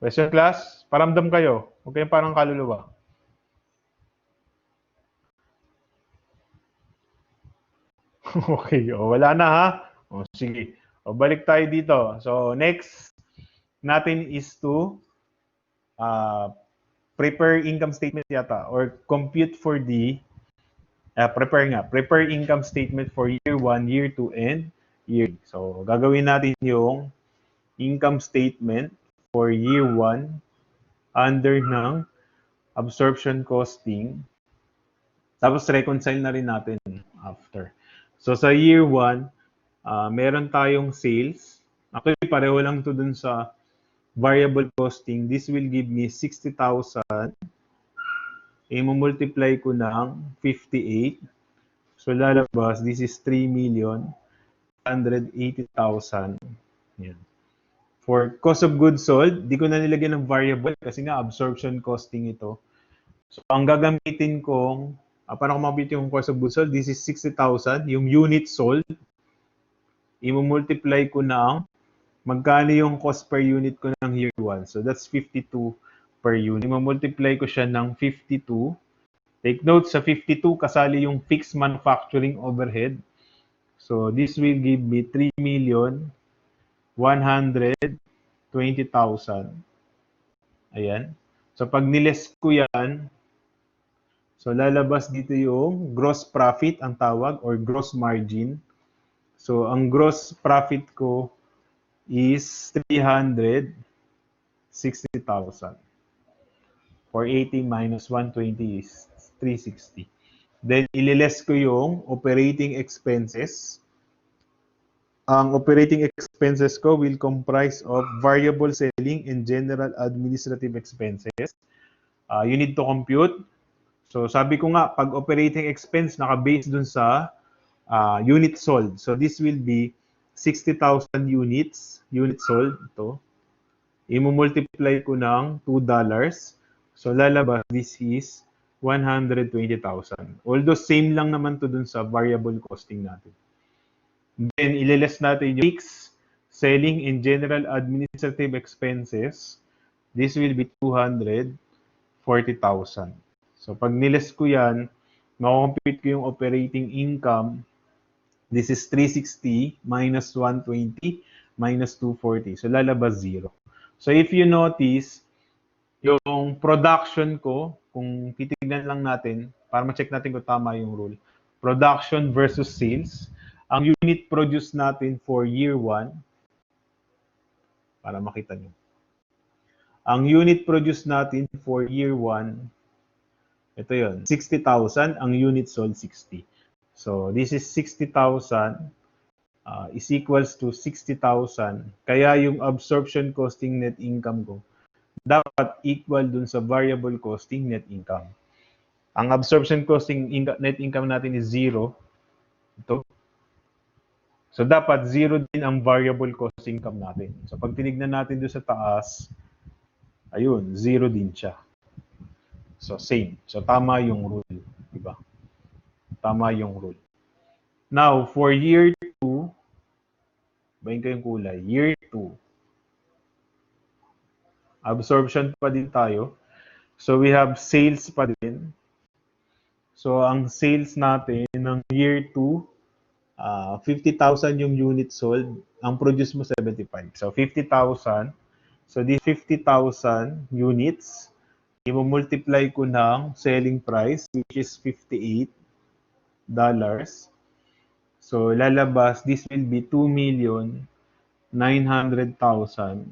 Question class? Paramdam kayo. Huwag kayong parang kaluluwa. Okay, o wala na ha. O sige. O balik tayo dito. So next natin is to prepare income statement yata or compute for the prepare income statement for year 1, year 2 and year 3. So gagawin natin yung income statement for year 1 under ng absorption costing. Tapos reconcile na rin natin after. So sa year 1, meron tayong sales. Actually, pareho lang to dun sa variable costing. This will give me 60,000. I-multiply ko ng 58. So lalabas, this is 3,180,000. Yan. For cost of goods sold, di ko na nilagyan ng variable kasi nga absorption costing ito. So ang gagamitin kong, paano ko mabit yung cost of goods sold? This is 60,000. Yung unit sold, i-multiply ko ng magkano yung cost per unit ko ng year 1. So that's 52 per unit. I-multiply ko siya ng 52. Take note, sa 52 kasali yung fixed manufacturing overhead. So this will give me 3,120,000. Ayan. So pag niles ko yan, so lalabas dito yung gross profit ang tawag or gross margin. So ang gross profit ko is 360,000. 480 minus 120 is 360. Then ililes ko yung operating expenses. Ang operating expenses ko will comprise of variable selling and general administrative expenses. You need to compute. So sabi ko nga, pag operating expense, naka-base dun sa unit sold. So this will be 60,000 units, unit sold. Ito. I-multiply ko ng $2. So lalabas, this is 120,000. Although same lang naman to dun sa variable costing natin. Then, ililes natin yung fixed, selling, and general administrative expenses. This will be 240,000. So, pag niles ko yan, makukompute ko yung operating income. This is 360 minus 120 minus 240. So, lalabas 0. So, if you notice, yung production ko, kung titignan lang natin, para ma-check natin kung tama yung rule, production versus sales, ang unit produce natin for year 1, para makita nyo. Ang unit produce natin for year 1, ito yun, 60,000, ang unit sold 60. So, this is 60,000 is equals to 60,000. Kaya yung absorption costing net income ko, dapat equal dun sa variable costing net income. Ang absorption costing net income natin is 0. Ito. So, dapat 0 din ang variable cost income natin. So, pag tinignan natin doon sa taas, ayun, 0 din siya. So, same. So, tama yung rule. Diba? Tama yung rule. Now, for year 2, bayin ko yung kulay. Year 2, absorption pa din tayo. So, we have sales pa din. So, ang sales natin ng year 2, 50,000 yung unit sold, ang produce mo 75. So 50,000. So this 50,000 units, i-multiply ko ng selling price which is $58. So lalabas, this will be 2,900,000.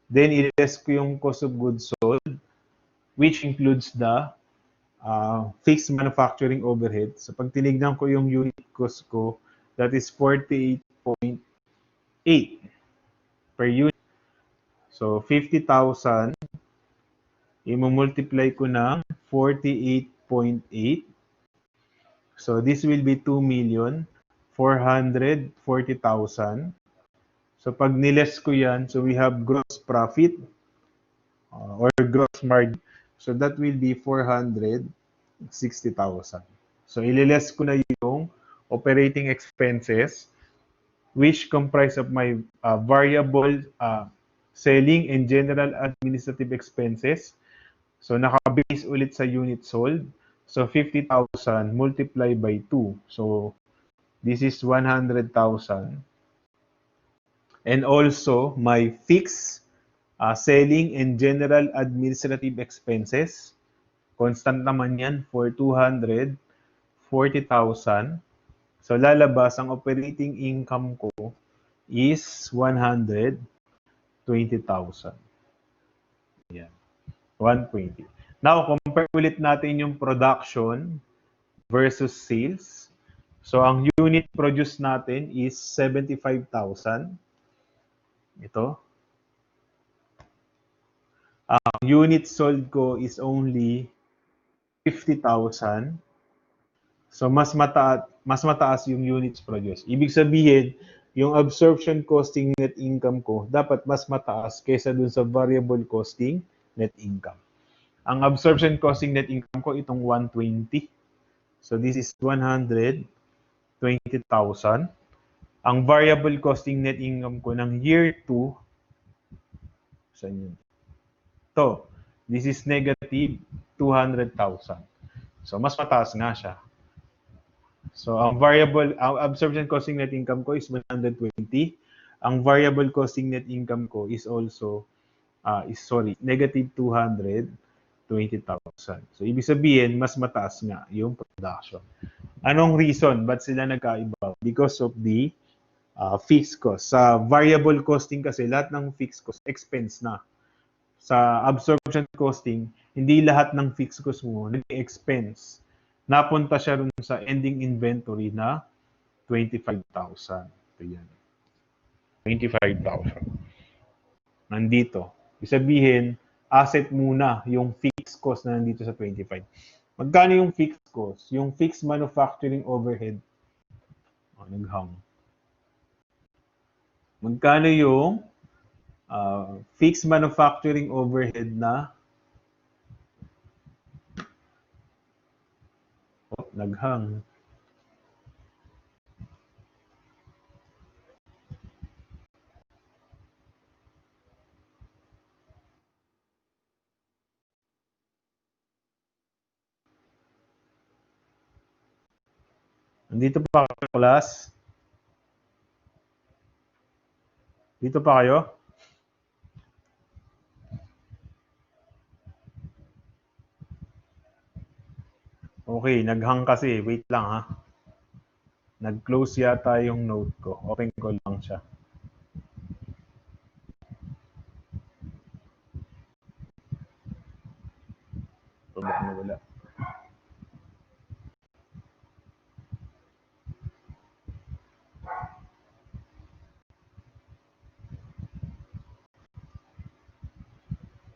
Then i-less ko yung cost of goods sold which includes the fixed manufacturing overhead. So pag tinignan ko yung unit cost ko, that is 48.5 per unit. So, 50,000, i-multiply ko ng 48.8. So, this will be 2,440,000. So, pag niles ko yan, so we have gross profit or gross margin. So, that will be 460,000. So, ililes ko na yung operating expenses which comprise of my variable selling and general administrative expenses. So, naka-base ulit sa unit sold. So, 50,000 multiplied by 2. So, this is 100,000. And also, my fixed selling and general administrative expenses. Constant naman yan for 240,000. So, lalabas ang operating income ko is 120,000. Yan. 120. Now, compare ulit natin yung production versus sales. So, ang unit produced natin is 75,000. Ito. Ang unit sold ko is only 50,000. So, mas mataas yung units produced. Ibig sabihin, yung absorption costing net income ko dapat mas mataas kaysa dun sa variable costing net income. Ang absorption costing net income ko itong 120. So, this is 120,000. Ang variable costing net income ko ng year 2, saan yun? Ito, this is negative 200,000. So, mas mataas nga siya. So, ang absorption costing net income ko is 120. Ang variable costing net income ko is also, negative 220,000. So, ibig sabihin, mas mataas nga yung production. Anong reason? Ba't sila nagkaiba? Because of the fixed cost. Sa variable costing kasi, lahat ng fixed cost, expense na. Sa absorption costing, hindi lahat ng fixed cost mo nag-expense. Napunta siya rin sa ending inventory na 25,000. Ito yan. 25,000. Nandito. Ibig sabihin, asset muna yung fixed cost na nandito sa 25. Magkano yung fixed cost? Yung fixed manufacturing overhead. Naghang. Magkano yung fixed manufacturing overhead na naghang. Nandito pa kayo, class? Dito pa kayo? Okay, naghang kasi. Wait lang ha. Nag-close yata yung note ko. Open ko lang siya. Bakit nawala?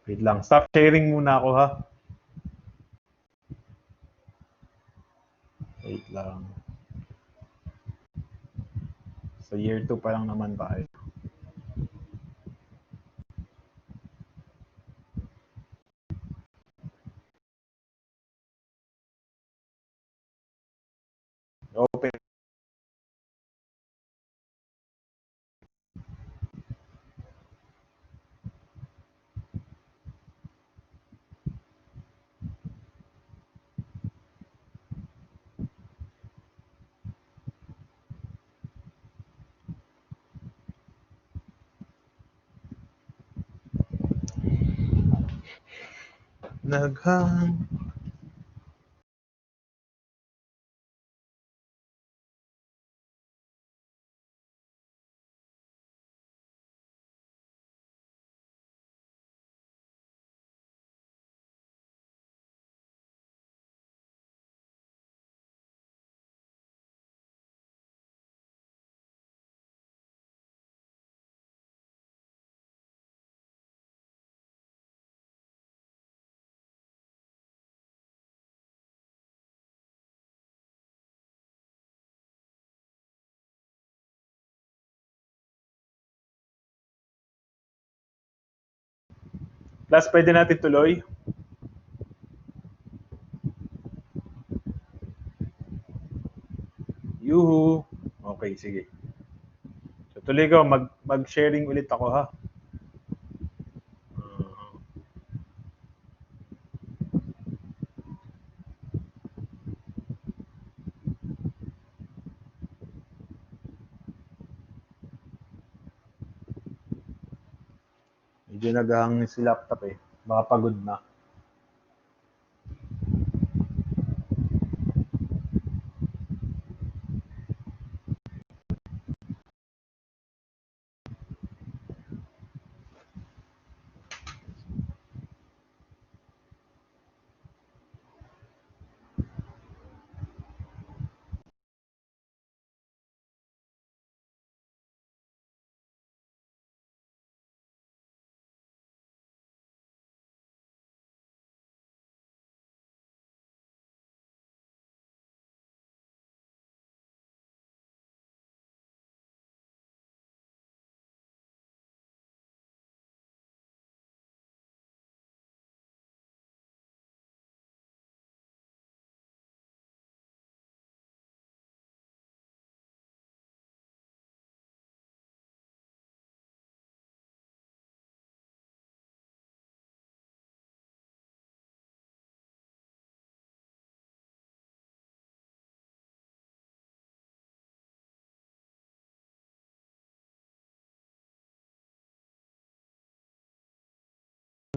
Wait lang. Stop sharing muna ako ha. Wait lang. Sa year 2 pa lang naman tayo. Open. Naghang. Last, pwede natin tuloy. Yuhu! Okay, sige. So, tuloy ko. Mag-sharing ulit ako, ha? Medyo naghahangin si laptop eh. Baka pagod na.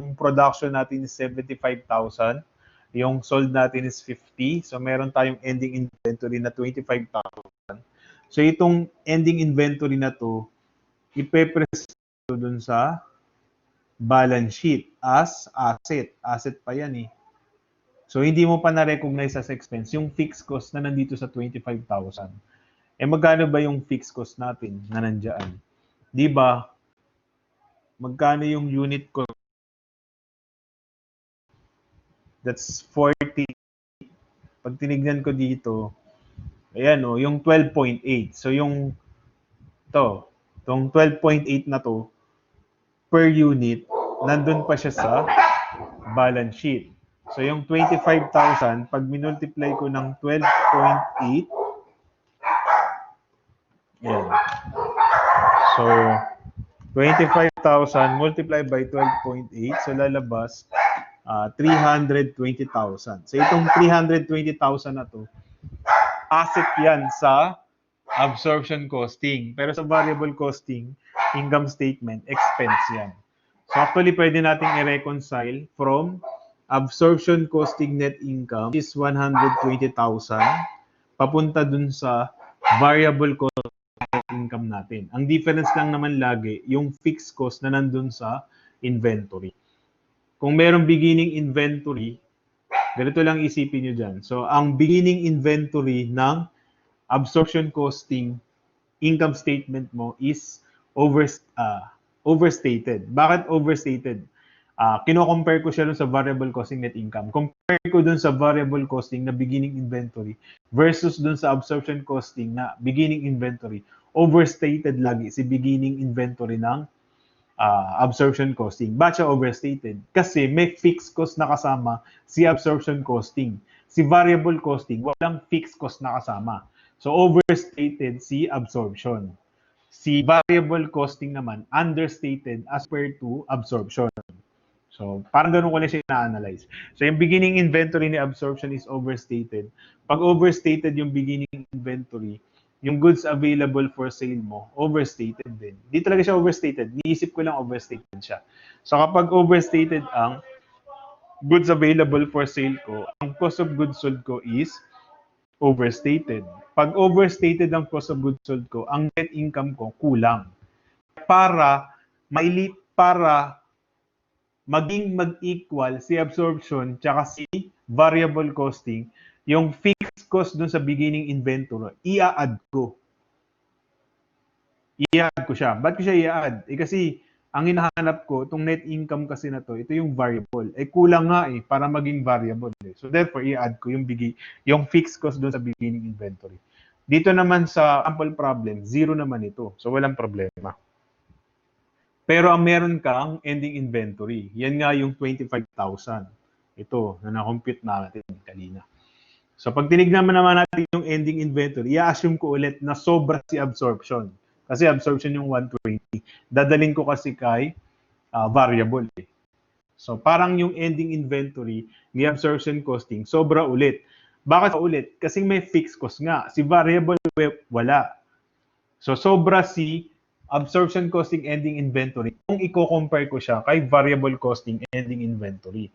Yung production natin is 75,000. Yung sold natin is 50. So, meron tayong ending inventory na 25,000. So, itong ending inventory na to, ipe-present dun sa balance sheet as asset. Asset pa yan eh. So, hindi mo pa na-recognize as expense yung fixed cost na nandito sa 25,000. Eh, magkano ba yung fixed cost natin na nandyan? Di ba? Magkano yung unit cost? That's 40. Pag tinignan ko dito, ayan o, yung 12.8. So, itong 12.8 na to, per unit, nandun pa siya sa balance sheet. So, yung 25,000, pag minultiply ko ng 12.8, yan. So, 25,000 multiplied by 12.8, so lalabas 320,000. So, itong 320,000 na to, asset yan sa absorption costing. Pero sa variable costing, income statement, expense yan. So actually, pwede natin i-reconcile from absorption costing net income is 120,000 papunta dun sa variable cost net income natin. Ang difference lang naman lagi, yung fixed cost na nandun sa inventory. Kung merong beginning inventory, ganito lang isipin nyo dyan. So, ang beginning inventory ng absorption costing income statement mo is overstated. Bakit overstated? Kino-compare ko siya dun sa variable costing net income. Compare ko dun sa variable costing na beginning inventory versus dun sa absorption costing na beginning inventory. Overstated lagi si beginning inventory ng absorption costing. Bakit siya overstated? Kasi may fixed cost na kasama si absorption costing. Si variable costing, walang fixed cost na kasama. So, overstated si absorption. Si variable costing naman, understated as per to absorption. So, parang ganun ko lang siya na-analyze. So, yung beginning inventory ni absorption is overstated. Pag overstated yung beginning inventory, yung goods available for sale mo, overstated din. Di talaga siya overstated. Niisip ko lang overstated siya. So, kapag overstated ang goods available for sale ko, ang cost of goods sold ko is overstated. Pag overstated ang cost of goods sold ko, ang net income ko kulang. Para maging mag-equal si absorption tsaka si variable costing, yung fixed cost dun sa beginning inventory, i-add ko. I-add ko siya. Ba't ko siya i-add? Kasi ang hinahanap ko, itong net income kasi na to, ito yung variable. Kulang nga para maging variable. So therefore, i-add ko yung fixed cost dun sa beginning inventory. Dito naman sa sample problem, zero naman ito. So walang problema. Pero ang meron kang ending inventory. Yan nga yung 25,000. Ito, na na-compute natin kanina. So pag tinignan naman natin yung ending inventory, i-assume ko ulit na sobra si absorption. Kasi absorption yung 120. Dadalhin ko kasi kay variable. So parang yung ending inventory, ni absorption costing, sobra ulit. Bakit ulit? Kasi may fixed cost nga. Si variable, wala. So sobra si absorption costing ending inventory kung i-compare ko siya kay variable costing ending inventory.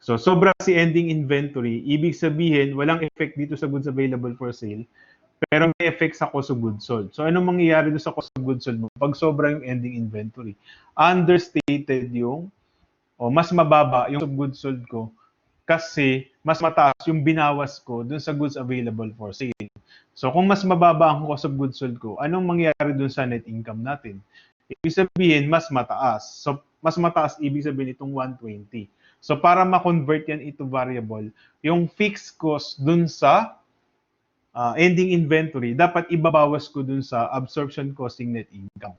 So sobra si ending inventory, ibig sabihin walang effect dito sa goods available for sale, pero may effect sa cost of goods sold. So anong mangyayari doon sa cost of goods sold mo pag sobra yung ending inventory? Understated yung o mas mababa yung cost of goods sold ko kasi mas mataas yung binawas ko dun sa goods available for sale. So kung mas mababa ang cost of goods sold ko, anong mangyayari dun sa net income natin? Ibig sabihin, mas mataas. So mas mataas, ibig sabihin itong 120. So para ma-convert yan into variable, yung fixed cost dun sa ending inventory, dapat ibabawas ko dun sa absorption costing net income.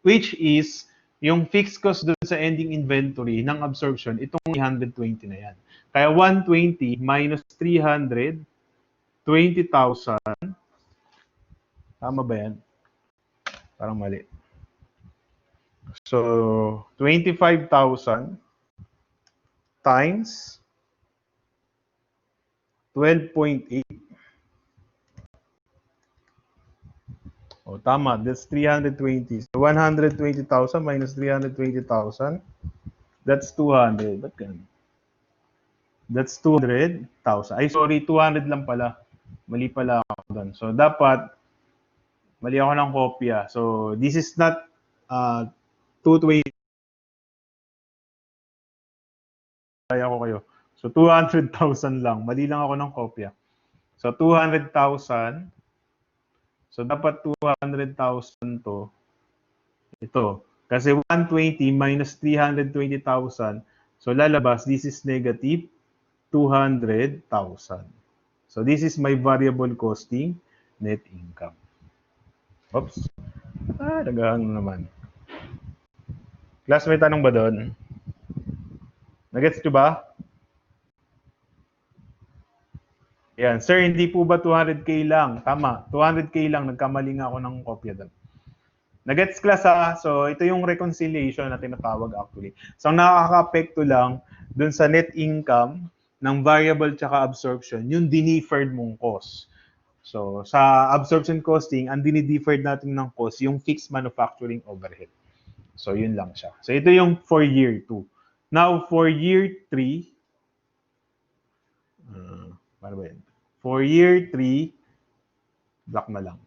Which is, yung fixed cost dun sa ending inventory ng absorption, itong 320 na yan. Kaya 120 minus 320,000, tama ba yan? Parang mali. So, 25,000 times 12.8. Oh, tama. That's 320. So, 120,000 minus 320,000, that's 200. Ba't ganun? That's 200,000. Ay, sorry, 200 lang pala. Mali pala ako doon. So, dapat, mali ako ng kopya. So, this is not 220. Kaya ko kayo. So, 200,000 lang. Mali lang ako ng kopya. So, 200,000. So, dapat 200,000 to. Ito. Kasi 120 minus 320,000. So, lalabas, this is negative 200,000. So, this is my variable costing net income. Oops. Nagahang naman. Class, may tanong ba doon? Nagets nyo ba? Yan. Sir, hindi po ba 200K lang? Tama. 200K lang. Nagkamali nga ako ng kopya doon. Nagets class ha? So, ito yung reconciliation na tinatawag actually. So, ang nakaka-apekto lang doon sa net income ng variable tsaka absorption, yung diniferred mong cost. So, sa absorption costing, ang dinideferred natin ng cost, yung fixed manufacturing overhead. So, yun lang siya. So, ito yung for year 2. Now, for year 3, paano ba yun? For year 3, black na lang.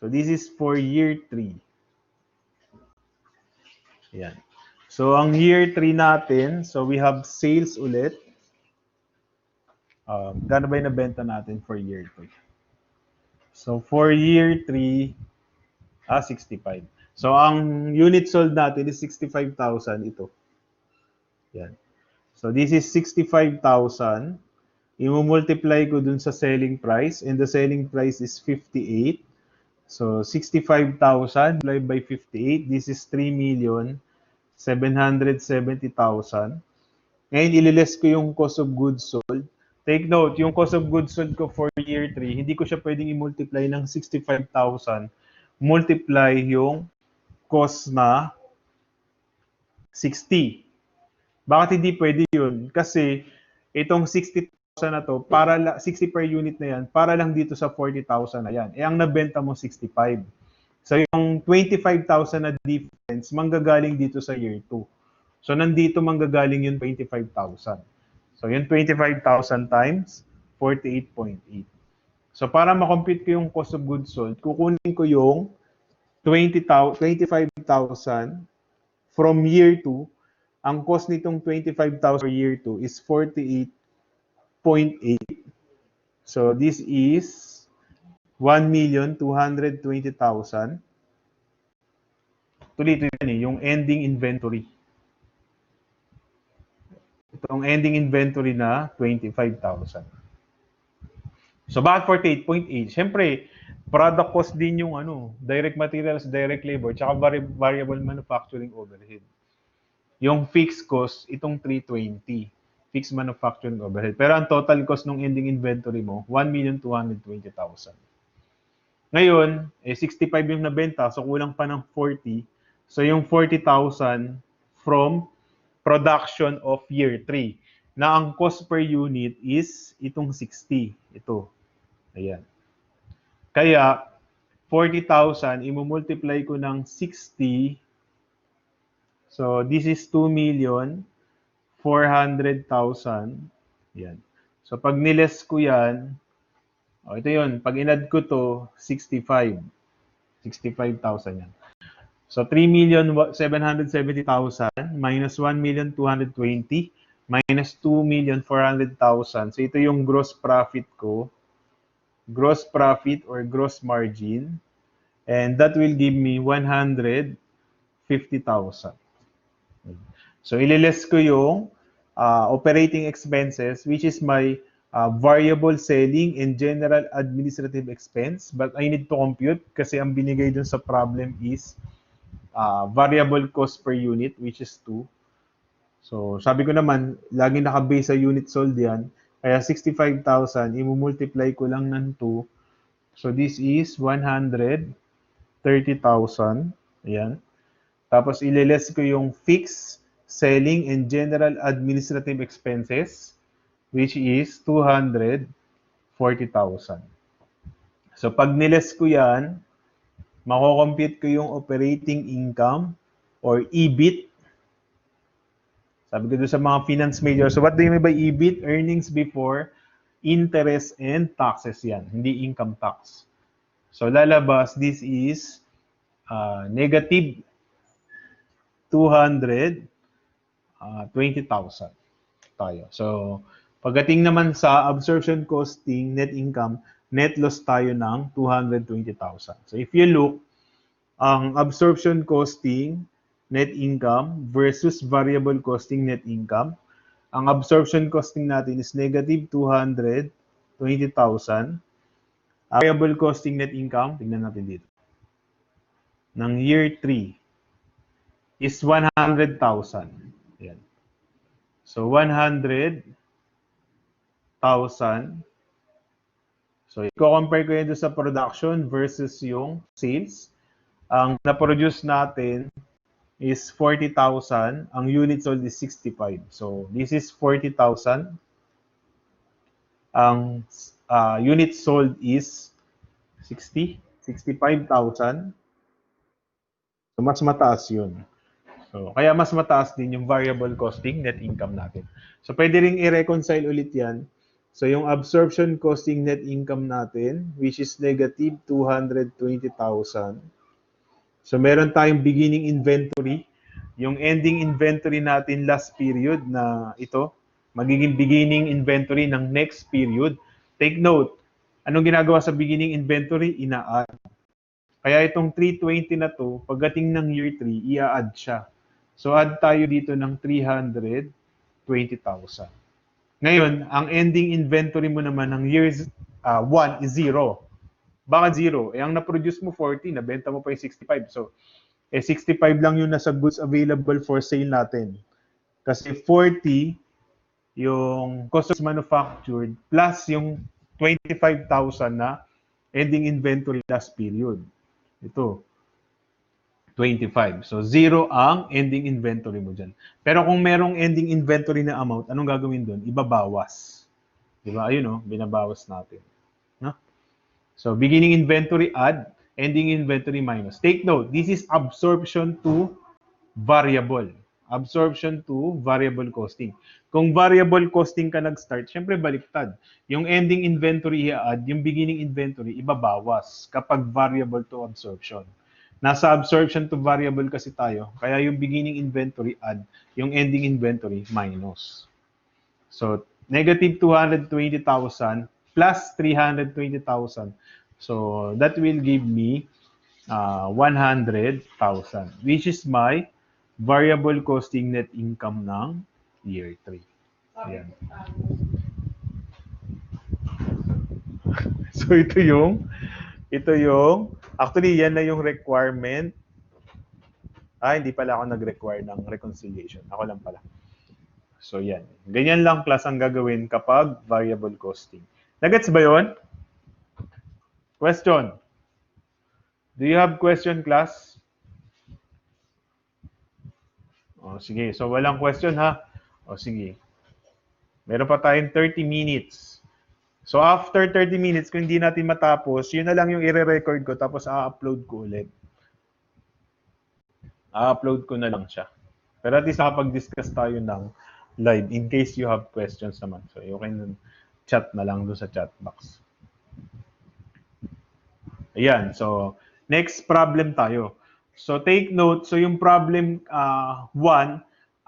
So, this is for year 3. Ayan. So, ang year 3 natin, so we have sales ulit. Gano ba yung nabenta natin for year 3? So, for year 3, 65. So, ang unit sold natin is 65,000 ito. Yan. So, this is 65,000. I-multiply ko dun sa selling price, and the selling price is 58. So, 65,000 divided by 58. This is 3,770,000. Ngayon, ililess ko yung cost of goods sold. Take note, yung cost of goods sold ko for year 3, hindi ko siya pwedeng i-multiply ng 65,000. Multiply yung cost na 60. Bakit hindi pwede yun? Kasi itong 60,000 na to, 60 per unit na yan, para lang dito sa 40,000 na yan. Eh, ang nabenta mo 65. So, yung 25,000 na difference, manggagaling dito sa year 2. So, nandito manggagaling yung 25,000. So, yung 25,000 times 48.8. So, para makompute ko yung cost of goods sold, kukunin ko yung 25,000 from year 2. Ang cost nitong 25,000 for year 2 is 48.8. So, this is 1,220,000. Tuloy-tuloy yan eh, yung ending inventory. Itong ending inventory na 25,000. So, bakit 48.8? Siyempre, Product cost din yung direct materials, direct labor, tsaka variable manufacturing overhead. Yung fixed cost, itong 320. Fixed manufacturing overhead. Pero ang total cost ng ending inventory mo, 1,220,000. Ngayon, 65 yung nabenta, so kulang pa ng 40. So yung 40,000 from production of year 3. Na ang cost per unit is itong 60. Ito. Ayan. Kaya, 40,000, imumultiply ko ng 60. So, this is 2,400,000. Yan. So, pag niles ko yan, ito yun. Pag inad ko to, 65. 65,000 yan. So, 3,770,000 minus 1,220,000 minus 2,400,000. So, ito yung gross profit ko. Gross profit or gross margin. And that will give me 150,000. So, ililes ko yung operating expenses, which is my variable selling and general administrative expense. But I need to compute kasi ang binigay dun sa problem is variable cost per unit, which is 2. So, sabi ko naman, laging nakabase sa unit sold yan. Kaya 65,000, imumultiply ko lang ng 2. So, this is 130,000. Ayan. Tapos, ililes ko yung fixed, selling, and general administrative expenses, which is 240,000. So, pag niles ko yan, mako-compute ko yung operating income or EBIT. Sabi ko doon sa mga finance major. So, what do you mean by EBIT? Earnings before interest and taxes yan, hindi income tax. So, lalabas, this is negative 220,000 tayo. So, pagdating naman sa absorption costing, net income, net loss tayo ng 220,000. So, if you look, ang absorption costing, net income versus variable costing, net income, ang absorption costing natin is negative 220,000. Variable costing net income, tingnan natin dito, ng year 3 is 100,000. Yan. So, 100,000. So, i-compare ko yun sa production versus yung sales. Ang na-produce natin is 40,000. Ang unit sold is 65. So, this is 40,000. Ang unit sold is 65,000. So, mas mataas yun. So, kaya mas mataas din yung variable costing net income natin. So, pwede rin i-reconcile ulit yan. So, yung absorption costing net income natin, which is negative 220,000. So, meron tayong beginning inventory. Yung ending inventory natin last period na ito, magiging beginning inventory ng next period. Take note, anong ginagawa sa beginning inventory? Ina-add. Kaya itong 320 na to, pagdating ng year 3, i-add siya. So, add tayo dito ng 320,000. Ngayon, ang ending inventory mo naman ng year 1 is 0. Bakit 0? Ang na-produce mo 40, nabenta mo pa yung 65. So, 65 lang yung nasa goods available for sale natin. Kasi 40, yung cost of manufactured, plus yung 25,000 na ending inventory last period. Ito, 25. So, 0 ang ending inventory mo dyan. Pero kung merong ending inventory na amount, anong gagawin doon? Ibabawas. Diba? Ayun, binabawas natin. No? So, beginning inventory add, ending inventory minus. Take note, this is absorption to variable. Absorption to variable costing. Kung variable costing ka nag-start, syempre baliktad. Yung ending inventory i-add, yung beginning inventory ibabawas kapag variable to absorption. Nasa absorption to variable kasi tayo, kaya yung beginning inventory add, yung ending inventory minus. So, negative 220,000 plus 320,000. So, that will give me 100,000, which is my variable costing net income ng year 3. Ayan. So, ito yung Ito yung, actually, yan na yung requirement. Hindi pala ako nag-require ng reconciliation. Ako lang pala. So, yan. Ganyan lang class ang gagawin kapag variable costing. Nagets ba yun? Question. Do you have question, class? O, sige. So, walang question, ha? O, sige. Meron pa tayong 30 minutes. So, after 30 minutes, kung hindi natin matapos, yun na lang yung i-record ko, tapos a-upload ko ulit. A-upload ko na lang siya. Pero at least nakapag-discuss tayo ng live in case you have questions naman. So, you can chat na lang doon sa chat box. Ayan. So, next problem tayo. So, take note. So, yung problem 1,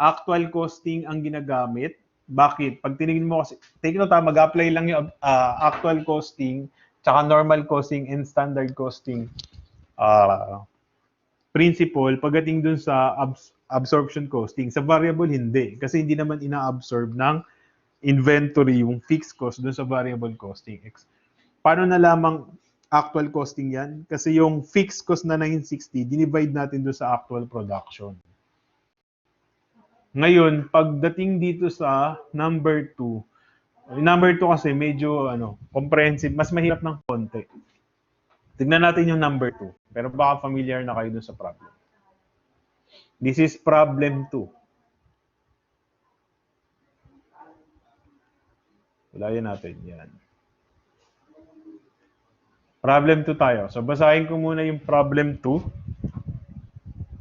actual costing ang ginagamit. Bakit? Pag tinignan mo kasi, take note mag-apply lang yung actual costing, tsaka normal costing and standard costing principle pagdating dun sa absorption costing. Sa variable, hindi. Kasi hindi naman ina-absorb ng inventory yung fixed cost dun sa variable costing. Paano na lamang actual costing yan? Kasi yung fixed cost na 960, dinivide natin dun sa actual production. Ngayon, pagdating dito sa number 2, number 2 kasi medyo comprehensive, mas mahirap ng konti. Tignan natin yung number 2. Pero baka familiar na kayo dun sa problem. This is problem 2. Walayan natin. Yan. Problem 2 tayo. So, basahin ko muna yung problem 2.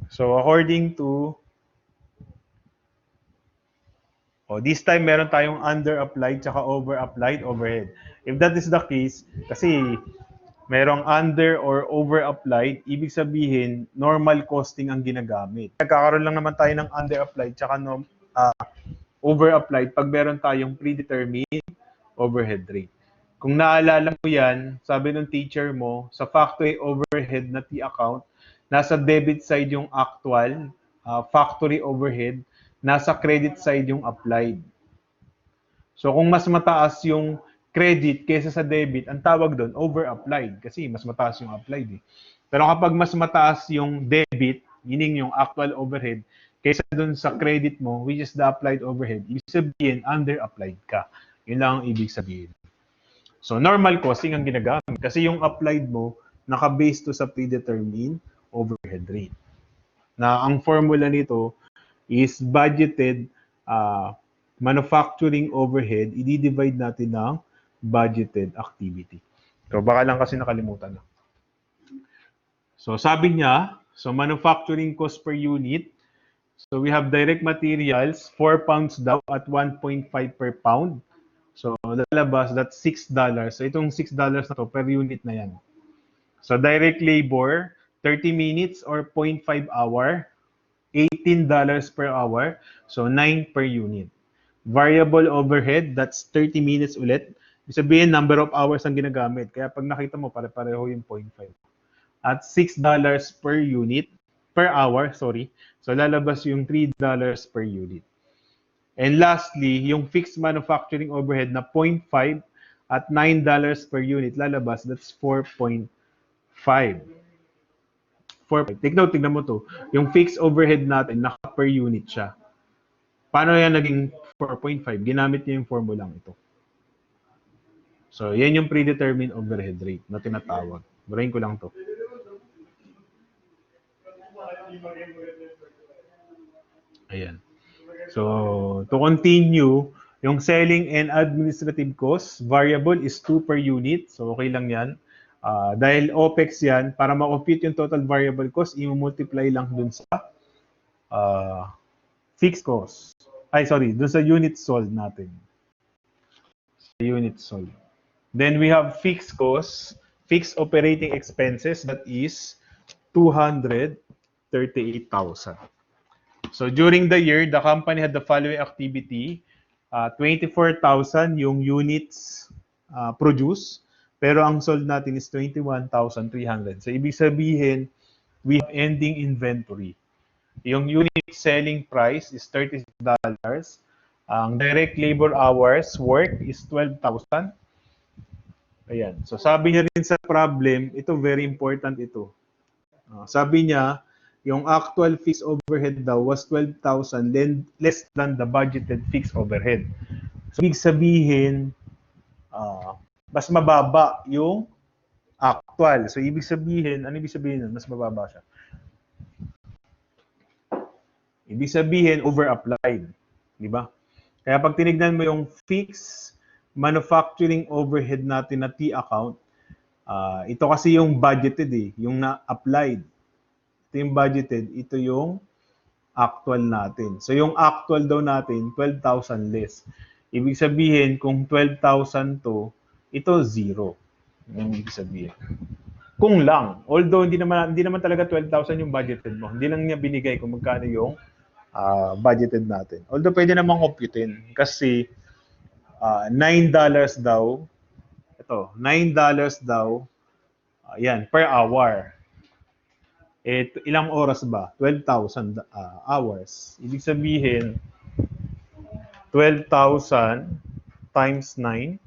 So, according to this time, meron tayong under-applied tsaka over-applied overhead. If that is the case, kasi merong under or over-applied, ibig sabihin, normal costing ang ginagamit. Nagkakaroon lang naman tayo ng under-applied tsaka over-applied pag meron tayong predetermined overhead rate. Kung naalala mo yan, sabi ng teacher mo, sa factory overhead na T-account, nasa debit side yung actual, factory overhead, nasa credit side yung applied. So kung mas mataas yung credit kaysa sa debit, ang tawag doon, over-applied. Kasi mas mataas yung applied. Pero kapag mas mataas yung debit, meaning yung actual overhead, kaysa doon sa credit mo, which is the applied overhead, ibig sabihin, under-applied ka. Yun lang ang ibig sabihin. So normal costing ang ginagamit. Kasi yung applied mo, naka-base to sa predetermined overhead rate. Na ang formula nito is budgeted manufacturing overhead, i-divide natin ng budgeted activity. So baka lang kasi nakalimutan na. So sabi niya, so manufacturing cost per unit, so we have direct materials, 4 pounds daw at 1.5 per pound. So lalabas, that's $6. So itong $6 na to, per unit na yan. So direct labor, 30 minutes or 0.5 hour, $18 per hour, so 9 per unit. Variable overhead, that's 30 minutes ulit. Ibig sabihin, number of hours ang ginagamit. Kaya pag nakita mo, pare-pareho yung 0.5. At $6 per unit, per hour, sorry. So lalabas yung $3 per unit. And lastly, yung fixed manufacturing overhead na 0.5 at $9 per unit lalabas, that's 4.5. 4.5. Tignan mo to. Yung fixed overhead natin, naka per unit siya. Paano yan naging 4.5? Ginamit niya yung formulang ito. So, yan yung predetermined overhead rate na tinatawag. Burahin ko lang to. Ayan. So, to continue, yung selling and administrative costs, variable is 2 per unit. So, okay lang yan. Dahil OPEX yan, para ma-compute yung total variable cost, i-multiply lang dun sa fixed cost. Dun sa unit sold natin. Unit sold. Then we have fixed costs, fixed operating expenses, that is 238,000. So during the year, the company had the following activity. 24,000 yung units produced, pero ang sold natin is 21,300. So ibig sabihin, we have ending inventory. Yung unit selling price is $36. Ang direct labor hours work is 12,000. Ayan. So sabi niya rin sa problem, ito very important ito. Sabi niya, yung actual fixed overhead daw was 12,000 less than the budgeted fixed overhead. So ibig sabihin, mas mababa yung actual. So ibig sabihin, ano ibig sabihin nun? Mas mababa siya. Ibig sabihin, over-applied. Di ba? Kaya pag tinignan mo yung fixed manufacturing overhead natin na T account, ito kasi yung budgeted yung na-applied. Ito yung budgeted, ito yung actual natin. So yung actual daw natin, 12,000 less. Ibig sabihin, kung 12,000 to, ito zero. Yung ibig sabihin. Kung lang. Although hindi naman talaga 12,000 yung budgeted mo. Hindi lang niya binigay kung magkano yung budgeted natin. Although pwede namang computein kasi $9 daw. Ito, $9 daw. Yan, per hour. Ilang oras ba? 12,000 hours. Ibig sabihin, 12,000 times 9,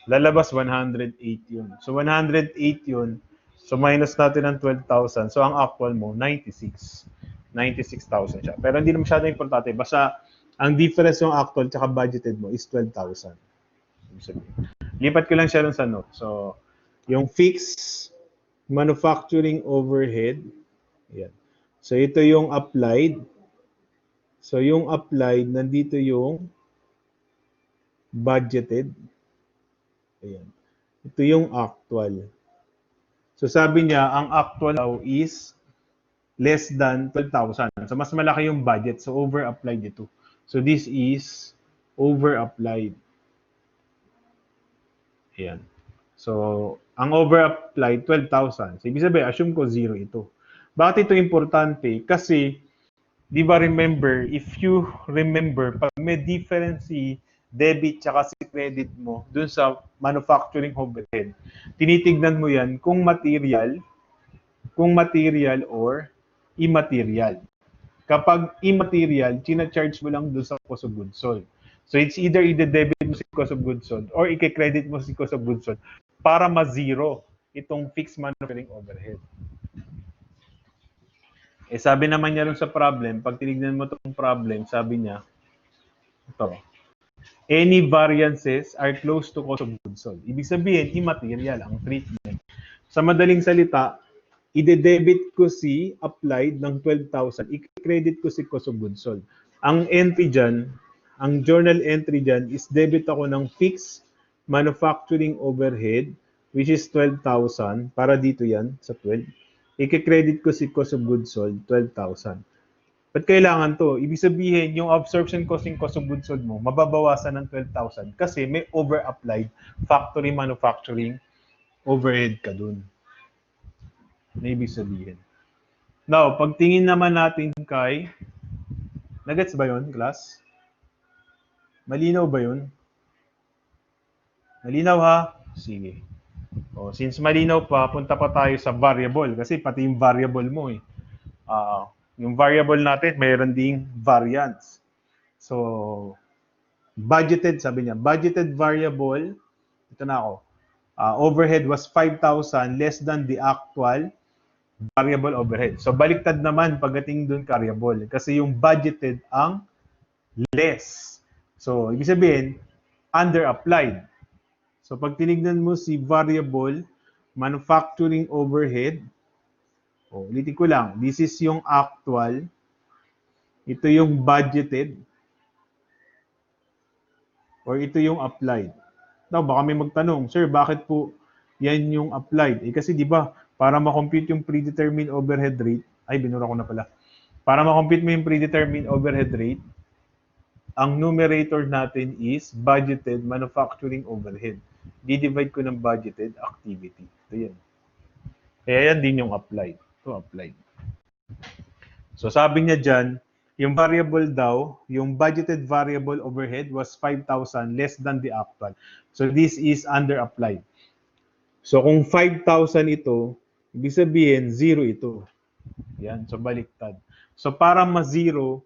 lalabas 108 yun. So 108 yun. So minus natin ang 12,000. So ang actual mo, 96. 96,000 siya. Pero hindi na masyado importante. Basta ang difference yung actual tsaka budgeted mo is 12,000. Lipat ko lang siya sa note. So yung fixed manufacturing overhead, yan. So ito yung applied. So yung applied, nandito yung budgeted. Ayan. Ito yung actual. So sabi niya, ang actual daw is less than 12,000. So mas malaki yung budget. So over-applied ito. So this is over-applied. Ayan. So ang over-applied, 12,000. So ibig sabihin, assume ko zero ito. Bakit ito importante? Kasi, di ba remember, if you remember, pag may difference si debit tsaka si credit mo dun sa manufacturing overhead, tinitignan mo yan kung material or immaterial. Kapag immaterial, china-charge mo lang dun sa cost of goods sold. So it's either i-debit mo si cost of goods sold or i-credit mo si cost of goods sold para ma-zero itong fixed manufacturing overhead. Sabi naman niya rin sa problem, pag tinignan mo itong problem, sabi niya, ito, any variances are close to cost of goods sold. Ibig sabihin, immaterial ang treatment. Sa madaling salita, ide-debit ko si applied ng 12,000, i-credit ko si cost of goods sold. Ang entry dyan, ang journal entry dyan is debit ako ng fixed manufacturing overhead, which is 12,000, para dito yan, sa 12. I-credit ko si cost of goods sold, 12,000. Ba't kailangan to? Ibig sabihin, yung absorption costing cost of goods sold mo, mababawasan ng 12,000 kasi may over-applied factory manufacturing overhead ka dun. Na ibig sabihin. Now, pagtingin naman natin kay, nagets ba yun, class? Malinaw ba yun? Malinaw ha? Sige. Since malinaw pa, punta pa tayo sa variable kasi pati yung variable mo yung variable natin, mayroon ding variance. So, budgeted, sabi niya, budgeted variable, ito na ako, overhead was 5,000 less than the actual variable overhead. So, baliktad naman pagdating dun variable kasi yung budgeted ang less. So, ibig sabihin, under-applied. So, pag tinignan mo si variable manufacturing overhead, ulitin ko lang, this is yung actual, ito yung budgeted, or ito yung applied. Now, baka may magtanong, sir, bakit po yan yung applied? Kasi di ba, para ma-compute yung predetermined overhead rate, ay, binura ko na pala. Para ma-compute mo yung predetermined overhead rate, ang numerator natin is budgeted manufacturing overhead. Di-divide ko ng budgeted activity. Ito yan. Kaya yan din yung applied. Ito applied. So sabi niya dyan, yung variable daw, yung budgeted variable overhead was 5,000 less than the actual. So this is under-applied. So kung 5,000 ito, ibig sabihin 0 ito. Yan, so baliktad. So para ma-0,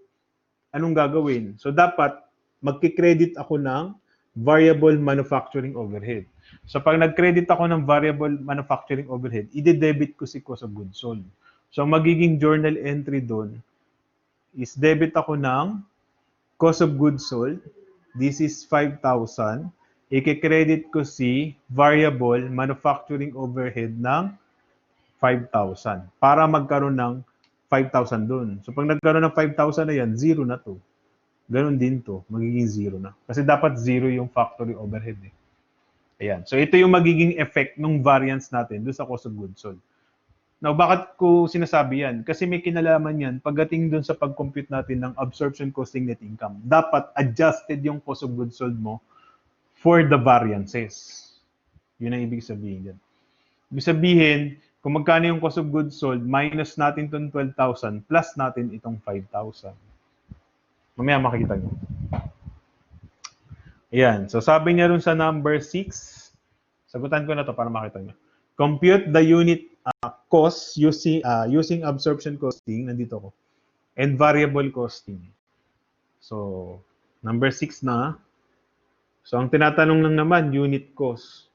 anong gagawin? So dapat magki-credit ako ng variable manufacturing overhead. So pag nag-credit ako ng variable manufacturing overhead, i-debit ko si cost of goods sold. So magiging journal entry doon is debit ako ng cost of goods sold. This is 5,000. I-credit ko si variable manufacturing overhead ng 5,000 para magkaroon ng 5,000 doon. So pag nagkaroon ng 5,000 na yan, zero na to. Ganon din to, magiging zero na. Kasi dapat zero yung factory overhead eh. Ayan. So ito yung magiging effect ng variance natin doon sa cost of goods sold. Now, bakit ko sinasabi yan? Kasi may kinalaman yan pagdating doon sa pag-compute natin ng absorption costing net income. Dapat adjusted yung cost of goods sold mo for the variances. Yun ang ibig sabihin yan. Ibig sabihin, kung magkano yung cost of goods sold, minus natin itong 12,000, plus natin itong 5,000. Mamaya makikita nyo. Ayan. So, sabi niya rin sa number 6, sagutan ko na to para makita nyo. Compute the unit cost using absorption costing, nandito ko, and variable costing. So, number 6 na. So, ang tinatanong lang naman, unit cost.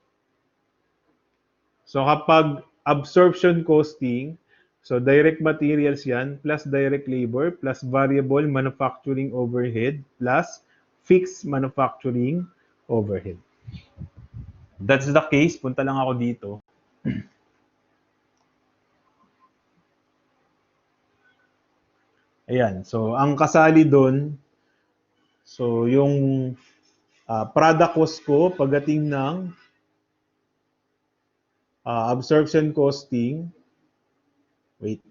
So, kapag absorption costing, so direct materials yan, plus direct labor, plus variable manufacturing overhead, plus fixed manufacturing overhead. That's the case. Punta lang ako dito. Ayan. So, ang kasali doon, so yung product cost ko pagdating ng absorption costing, wait.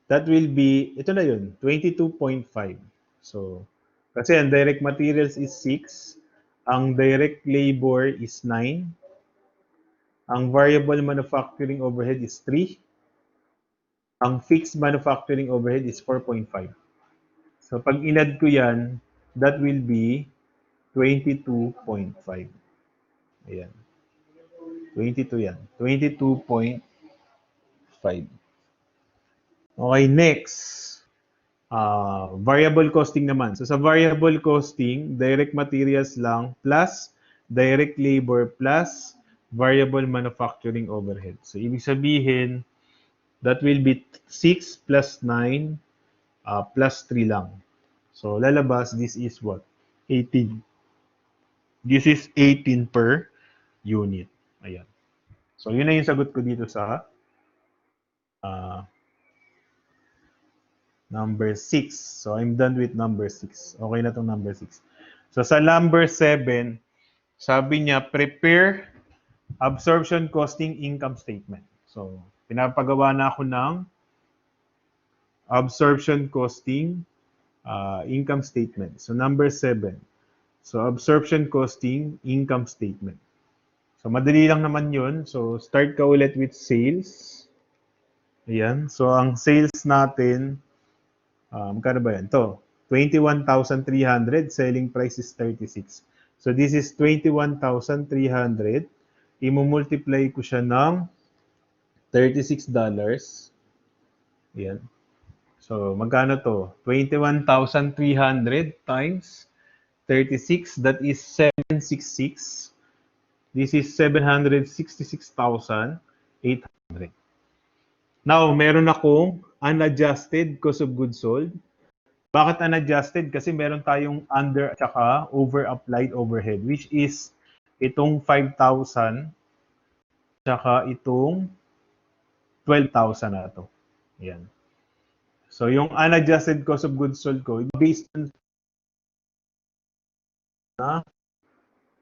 That will be, ito na yun, 22.5. So, kasi ang direct materials is 6, ang direct labor is 9, ang variable manufacturing overhead is 3, ang fixed manufacturing overhead is 4.5. So, pag inad ko yan, that will be 22.5. Ayan. 22 yan. 22.5. Okay, next. Variable costing naman. So, sa variable costing, direct materials lang plus direct labor plus variable manufacturing overhead. So, ibig sabihin, that will be 6 plus 9 plus 3 lang. So, lalabas, this is what? 18. This is 18 per unit. Ayan. So, yun na yung sagot ko dito sa number 6. So, I'm done with number 6. Okay na itong number 6. So, sa number 7, sabi niya, prepare absorption costing income statement. So, pinapagawa na ako ng absorption costing income statement. So, number 7. So, absorption costing income statement. So, madali lang naman yun. So, start ka ulit with sales. Ayan. So, ang sales natin, magkano ba yan? Ito, 21,300. Selling price is 36. So, this is 21,300. I-multiply ko siya ng $36. Ayan. So, magkano to? 21,300 times 36. That is 766. This is 766,800. Now, meron akong unadjusted cost of goods sold. Bakit unadjusted? Kasi meron tayong under at saka over-applied overhead, which is itong 5,000 saka itong 12,000 na to. Ayan. So, yung unadjusted cost of goods sold ko, based on na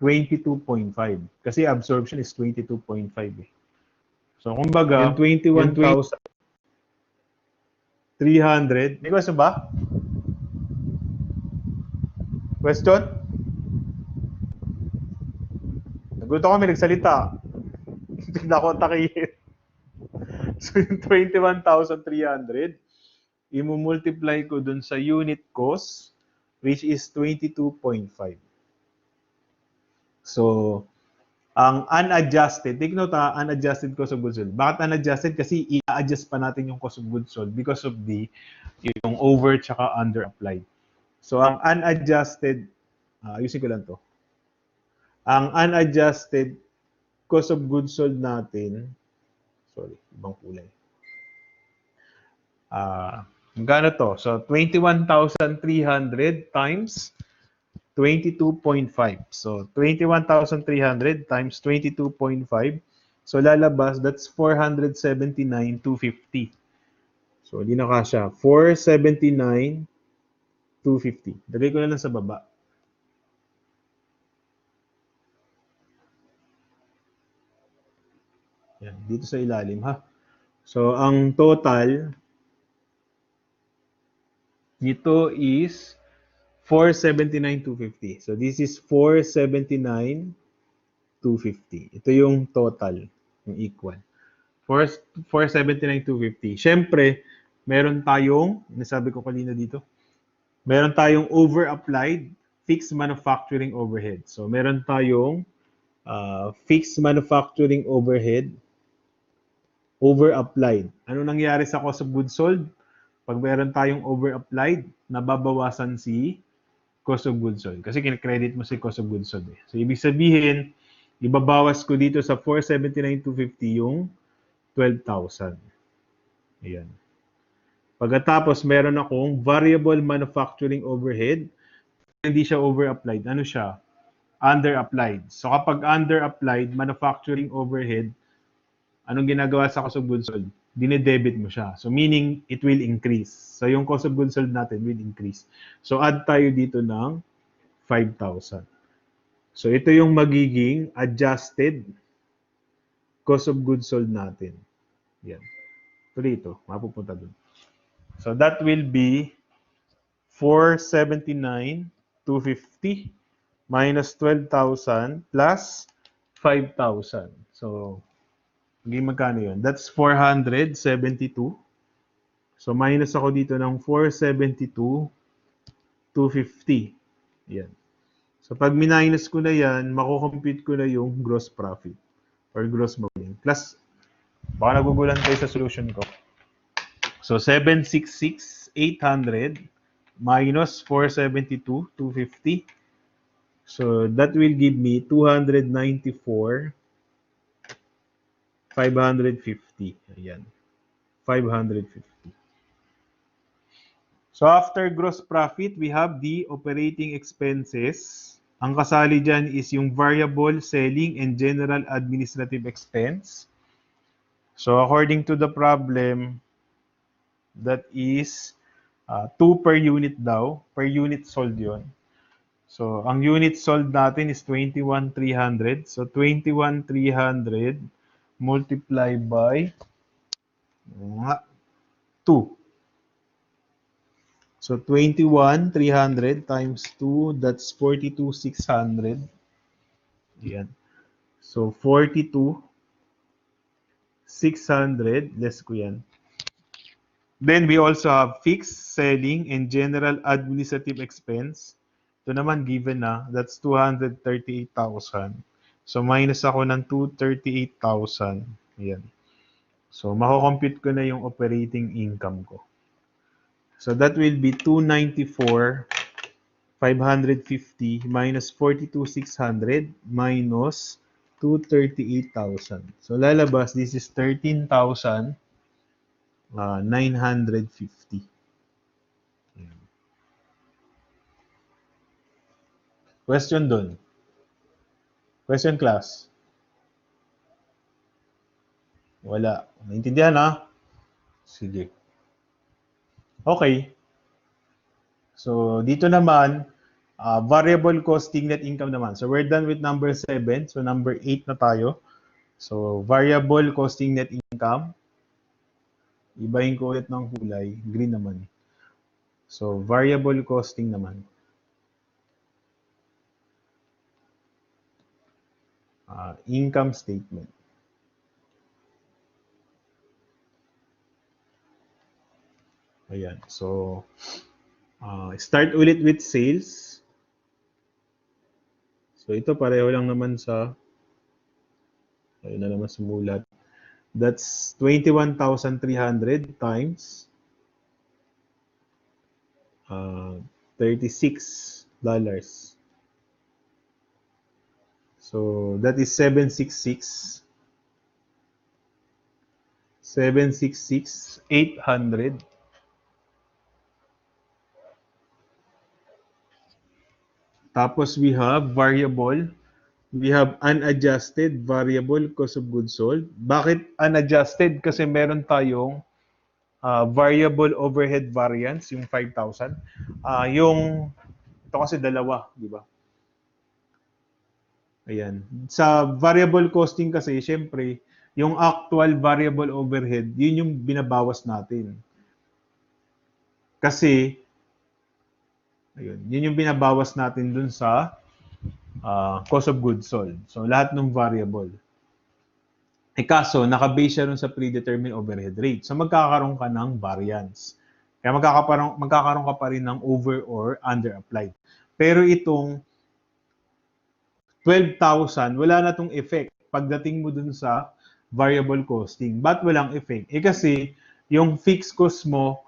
22.5. Kasi absorption is 22.5 eh. So, kumbaga, yung 21,300. May question ba? Question? Nagulat ako, may nagsalita. Tignan ko ang takihin. So, yung 21,300, i-multiply ko dun sa unit cost, which is 22.5. So, ang unadjusted, take note unadjusted cost of goods sold. Bakit unadjusted? Kasi i-adjust pa natin yung cost of goods sold because of yung over tsaka under applied. So, ang unadjusted ayusin ko lang to. Ang unadjusted cost of goods sold natin, sorry, ibang kulay. Magkano to? So, 21,300 times 22.5. So, 21,300 times 22.5. So, lalabas, that's 479,250. So, hindi na kasha. 479,250. Lagay ko na lang sa baba. Yan, dito sa ilalim, ha? So, ang total nito is 479,250. So, this is 479,250. Ito yung total, yung equal. 479,250. Siyempre, meron tayong, nasabi ko kanina dito, meron tayong over-applied fixed manufacturing overhead. So, meron tayong fixed manufacturing overhead over-applied. Ano nangyari sa cost of goods sold? Pag meron tayong over-applied, nababawasan si cost of goods sold. Kasi kinakredit mo si cost of goods sold. So, ibig sabihin, ibabawas ko dito sa 479,250 yung 12,000. Ayan. Pagkatapos, meron akong variable manufacturing overhead. Hindi siya over-applied. Ano siya? Under-applied. So, kapag under-applied, manufacturing overhead, anong ginagawa sa cost of goods sold? Dinedebit mo siya. So, meaning, it will increase. So, yung cost of goods sold natin will increase. So, add tayo dito ng 5,000. So, ito yung magiging adjusted cost of goods sold natin. Yan. Tuloy ito. Mapupunta dun. So, that will be 479,250 minus 12,000 plus 5,000. So, magiging magkano yun? That's 472. So, minus ako dito ng 472,250. Yan. So, pag minus ko na yan, makukompute ko na yung gross profit or gross margin. Plus, baka nagugulan tayo sa solution ko. So, 766,800 minus 472,250. So, that will give me 294,550. Ayan. 550. So, after gross profit, we have the operating expenses. Ang kasali dyan is yung variable selling and general administrative expense. So, according to the problem, that is 2 per unit daw. Per unit sold yon. So, ang unit sold natin is 21,300. So, 21,300 multiply by 2. So, 21,300 times 2, that's 42,600. Yan. So, 42,600. Less ko yan. Then, we also have fixed, selling, and general administrative expense. Ito naman, given na, that's 238,000. So, minus ako ng 238,000. Ayan. So, makukompute ko na yung operating income ko. So, that will be 294,550 minus 42,600 minus 238,000. So, lalabas, this is 13,950. Question dun. Question class. Wala. Naintindihan ha? Sige. Okay. So, dito naman, variable costing net income naman. So, we're done with number 7. So, number 8 na tayo. So, variable costing net income. Ibahin ko ulit ng kulay. Green naman. So, variable costing naman. Income statement. Ayan. So, start ulit with sales. So, ito pareho lang naman sa, ayun na naman sumulat. That's 21,300 times $36. So that is 766. 766,800. Tapos we have variable. We have unadjusted variable cost of goods sold. Bakit unadjusted? Kasi meron tayong variable overhead variance, yung 5,000. Ito kasi dalawa, di ba? Ayan. Sa variable costing kasi, syempre, yung actual variable overhead, yun yung binabawas natin. Kasi, ayun, yun yung binabawas natin dun sa cost of goods sold. So, lahat ng variable. Kaso, nakabase siya dun sa predetermined overhead rate. So, magkakaroon ka ng variance. Kaya magkakaroon ka pa rin ng over or under applied. Pero itong 12,000, wala na tong effect pagdating mo dun sa variable costing. Ba't walang effect? Kasi yung fixed cost mo,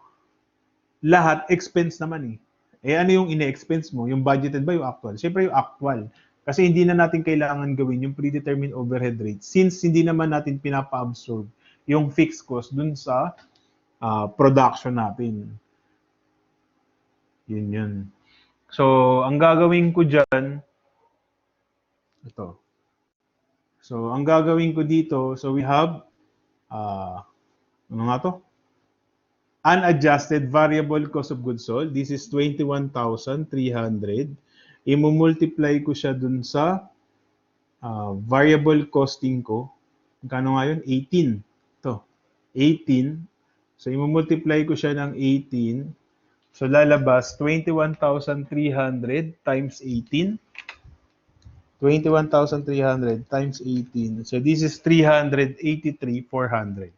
lahat expense naman eh. Ano yung ine-expense mo? Yung budgeted ba yung actual? Siyempre yung actual. Kasi hindi na natin kailangan gawin yung predetermined overhead rate since hindi naman natin pinapa-absorb yung fixed cost dun sa production natin. Yun. So, ang gagawin ko dyan, ito. So, ang gagawin ko dito, so we have, ano nga to? Unadjusted variable cost of goods sold. This is 21,300. I-multiply ko siya dun sa variable costing ko. Magkano nga yun? 18. Ito. 18. So, i-multiply ko siya ng 18. So, lalabas 21,300 times 18. 21,300 times 18. So, this is 383,400.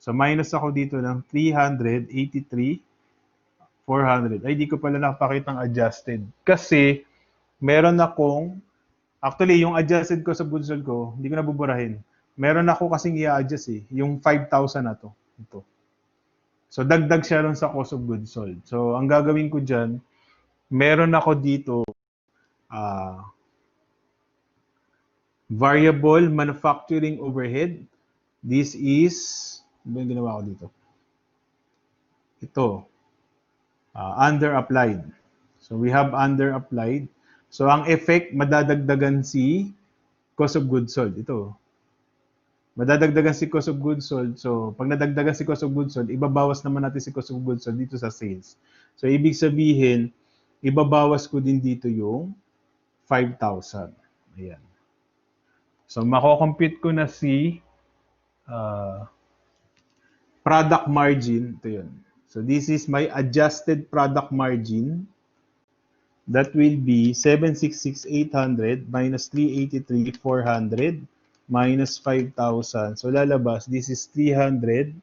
So, minus ako dito ng 383,400. Ay, di ko pala nakapakitang adjusted. Kasi, meron akong, actually, yung adjusted ko sa goods sold ko, hindi ko nabuburahin. Meron ako kasing i-adjust eh. Yung 5,000 na to. Ito. So, dagdag siya ron sa cost of goods sold. So, ang gagawin ko dyan, meron ako dito, variable manufacturing overhead. This is, ano yung ginawa ko dito? Ito, under applied. So, we have under applied. So, ang effect, madadagdagan si cost of goods sold. Ito. Madadagdagan si cost of goods sold. So, pag nadagdagan si cost of goods sold, ibabawas naman natin si cost of goods sold dito sa sales. So, ibig sabihin, ibabawas ko din dito yung 5,000. Ayan. So, mako-compute ko na si product margin. Ito yun. So, this is my adjusted product margin. That will be 766,800 minus 383,400 minus 5,000. So, lalabas, this is 378,400.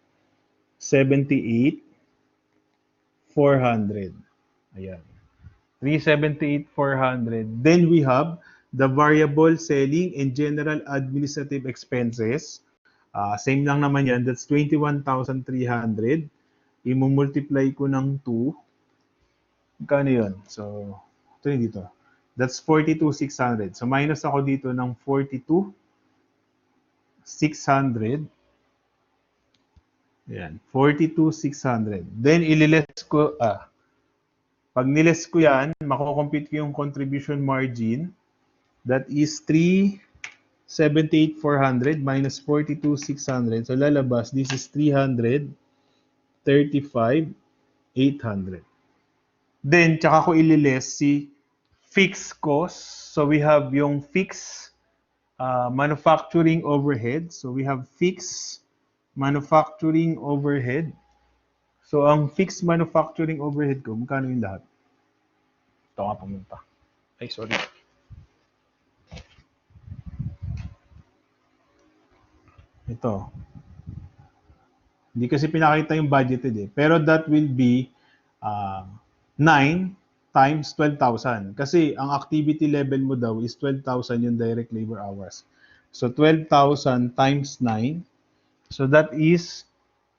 Ayan. 378,400. Then we have the variable selling and general administrative expenses. Same lang naman yan. That's 21,300. I-multiply ko ng 2. Magkano yun? So, ito yun dito. That's 42,600. So, minus ako dito ng 42,600. Ayan. 42,600. Then, ililess ko, pag niles ko yan, mako-compute ko yung contribution margin. That is 378,400 minus 42,600. So, lalabas, this is 335,800. Then, tsaka ko ililes si fixed cost. So, we have yung fixed manufacturing overhead. So, we have fixed manufacturing overhead. So, ang fixed manufacturing overhead ko, magkano yung lahat? Ito nga pumunta. Ay, sorry. Ito. Hindi kasi pinakita yung budgeted eh. Pero that will be 9 times 12,000. Kasi ang activity level mo daw is 12,000 yung direct labor hours. So 12,000 times 9. So that is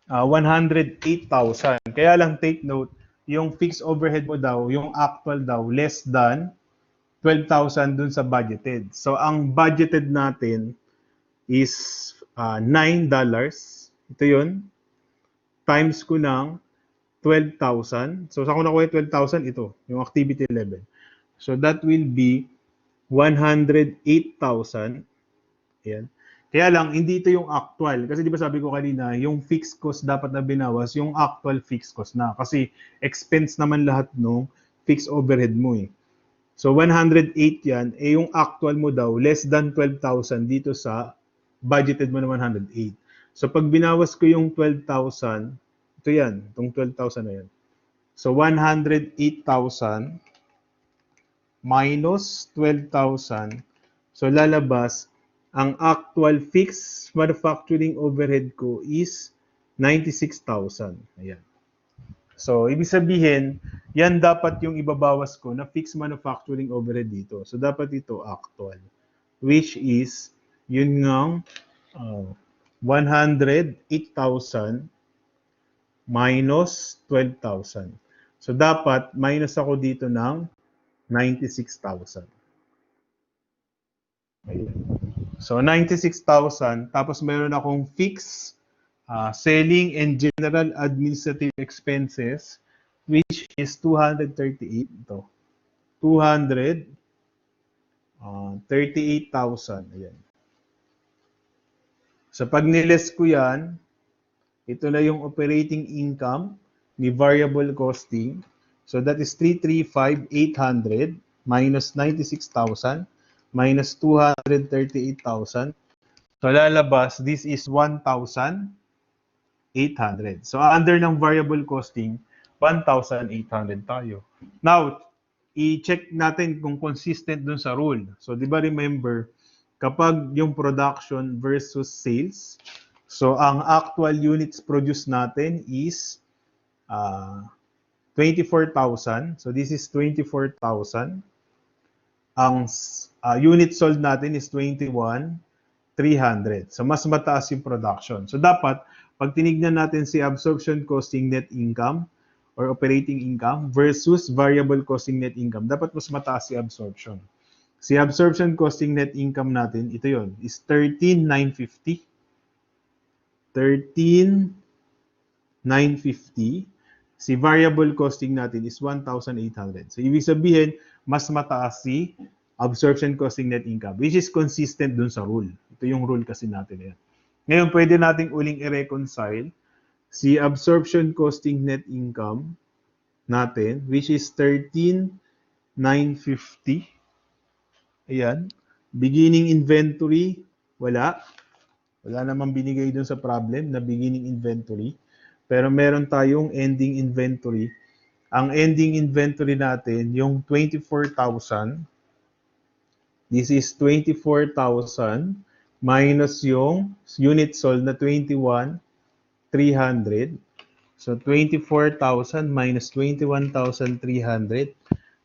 108,000. Kaya lang take note, yung fixed overhead mo daw, yung actual daw, less than 12,000 dun sa budgeted. So, ang budgeted natin is $9. Ito yun. Times ko ng 12,000. So, saan ko nakuha yung 12,000? Ito, yung activity level. So, that will be 108,000. Ayan. Kaya lang, hindi ito yung actual. Kasi di ba sabi ko kanina, yung fixed cost dapat na binawas, yung actual fixed cost na. Kasi expense naman lahat nung fixed overhead mo eh. So 108 yan, eh yung actual mo daw, less than 12,000 dito sa budgeted mo na 108. So pag binawas ko yung 12,000, ito yan, itong 12,000 na yan. So 108,000 minus 12,000. So lalabas, ang actual fixed manufacturing overhead ko is 96,000. Ayan. So, ibig sabihin, yan dapat yung ibabawas ko na fixed manufacturing overhead dito. So, dapat ito actual. Which is, yun ngang 108,000 minus 12,000. So, dapat minus ako dito ng 96,000. So, 96,000. Tapos, meron akong fixed selling and general administrative expenses, which is 238. Ito. 238,000. Ayan. So, pag niles ko yan, ito na yung operating income ni variable costing. So, that is 335,800 minus 96,000 minus 238,000. So, lalabas, this is 1,800. So, under ng variable costing, 1,800 tayo. Now, i-check natin kung consistent dun sa rule. So, di ba remember, kapag yung production versus sales, so ang actual units produced natin is 24,000. So, this is 24,000. Ang unit sold natin is 21,300. So, mas mataas yung production. So, dapat, pag tinignan natin si absorption costing net income or operating income versus variable costing net income, dapat mas mataas si absorption. Si absorption costing net income natin, ito yon, is 13,950. 13,950. Si variable costing natin is 1,800. So, ibig sabihin, mas mataas si absorption costing net income, which is consistent dun sa rule. Ito yung rule kasi natin. Yan. Ngayon, pwede nating uling i-reconcile si absorption costing net income natin, which is 13,950. Ayan. Beginning inventory, wala. Wala namang binigay dun sa problem na beginning inventory. Pero meron tayong ending inventory. Ang ending inventory natin, yung 24,000. This is 24,000 minus yung unit sold na 21,300. So, 24,000 minus 21,300.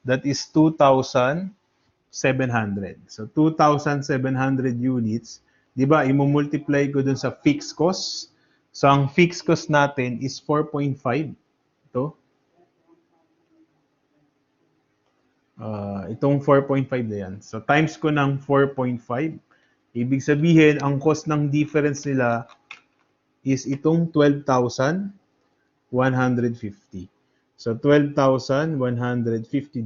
That is 2,700. So, 2,700 units. Diba, i-multiply ko dun sa fixed cost. So, ang fixed cost natin is 4.5. Ito. Itong 4.5 na yan. So, times ko ng 4.5. Ibig sabihin, ang cost ng difference nila is itong 12,150. So, 12,150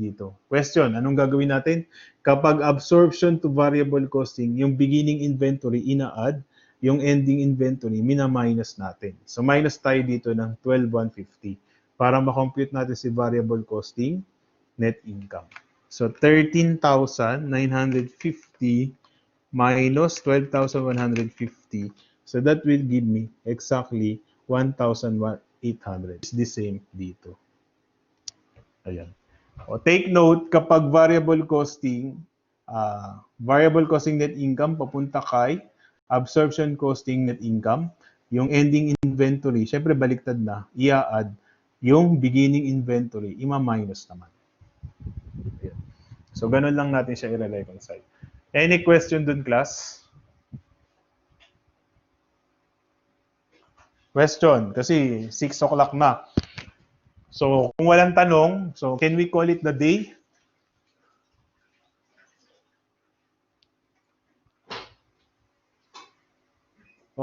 dito. Question, anong gagawin natin? Kapag absorption to variable costing, yung beginning inventory ina-add, yung ending inventory mina-minus natin. So, minus tayo dito ng 12,150 para ma-compute natin si variable costing net income. So, 13,950 minus 12,150. So, that will give me exactly 1,800. It's the same dito. Ayan. O, take note, kapag variable costing net income papunta kay absorption costing net income, yung ending inventory, syempre baliktad na, i-add yung beginning inventory, ima-minus naman. Ayan. So, ganun lang natin siya i-reconcile. Any question dun, class? Question, kasi 6 o'clock na. So, kung walang tanong, so can we call it the day?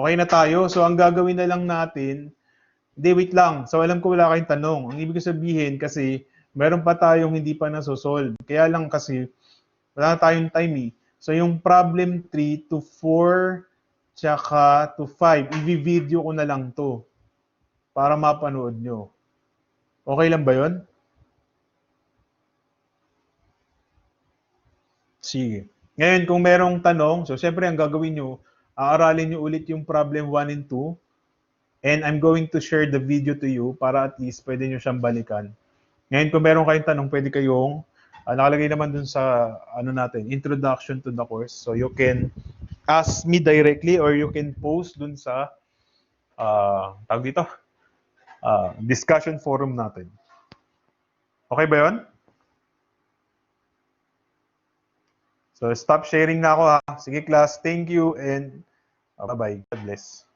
Okay na tayo. So, ang gagawin na lang natin, hindi, wait lang. So, alam ko wala kayong tanong. Ang ibig sabihin kasi, meron pa tayong hindi pa nasosolve. Kaya lang kasi, wala na tayong time eh. So, yung problem 3 to 4, tsaka to 5, i-video ko na lang to para mapanood nyo. Okay lang ba yun? Sige. Ngayon, kung merong tanong, so syempre ang gagawin nyo, aaralin nyo ulit yung problem 1 and 2, and I'm going to share the video to you para at least pwede nyo siyang balikan. Ngayon, kung meron kayong tanong, pwede kayong, nakalagay naman dun sa, natin, introduction to the course. So you can ask me directly or you can post dun sa, tawag dito, discussion forum natin. Okay ba yun? So stop sharing na ako ha. Sige class, thank you and bye-bye. God bless.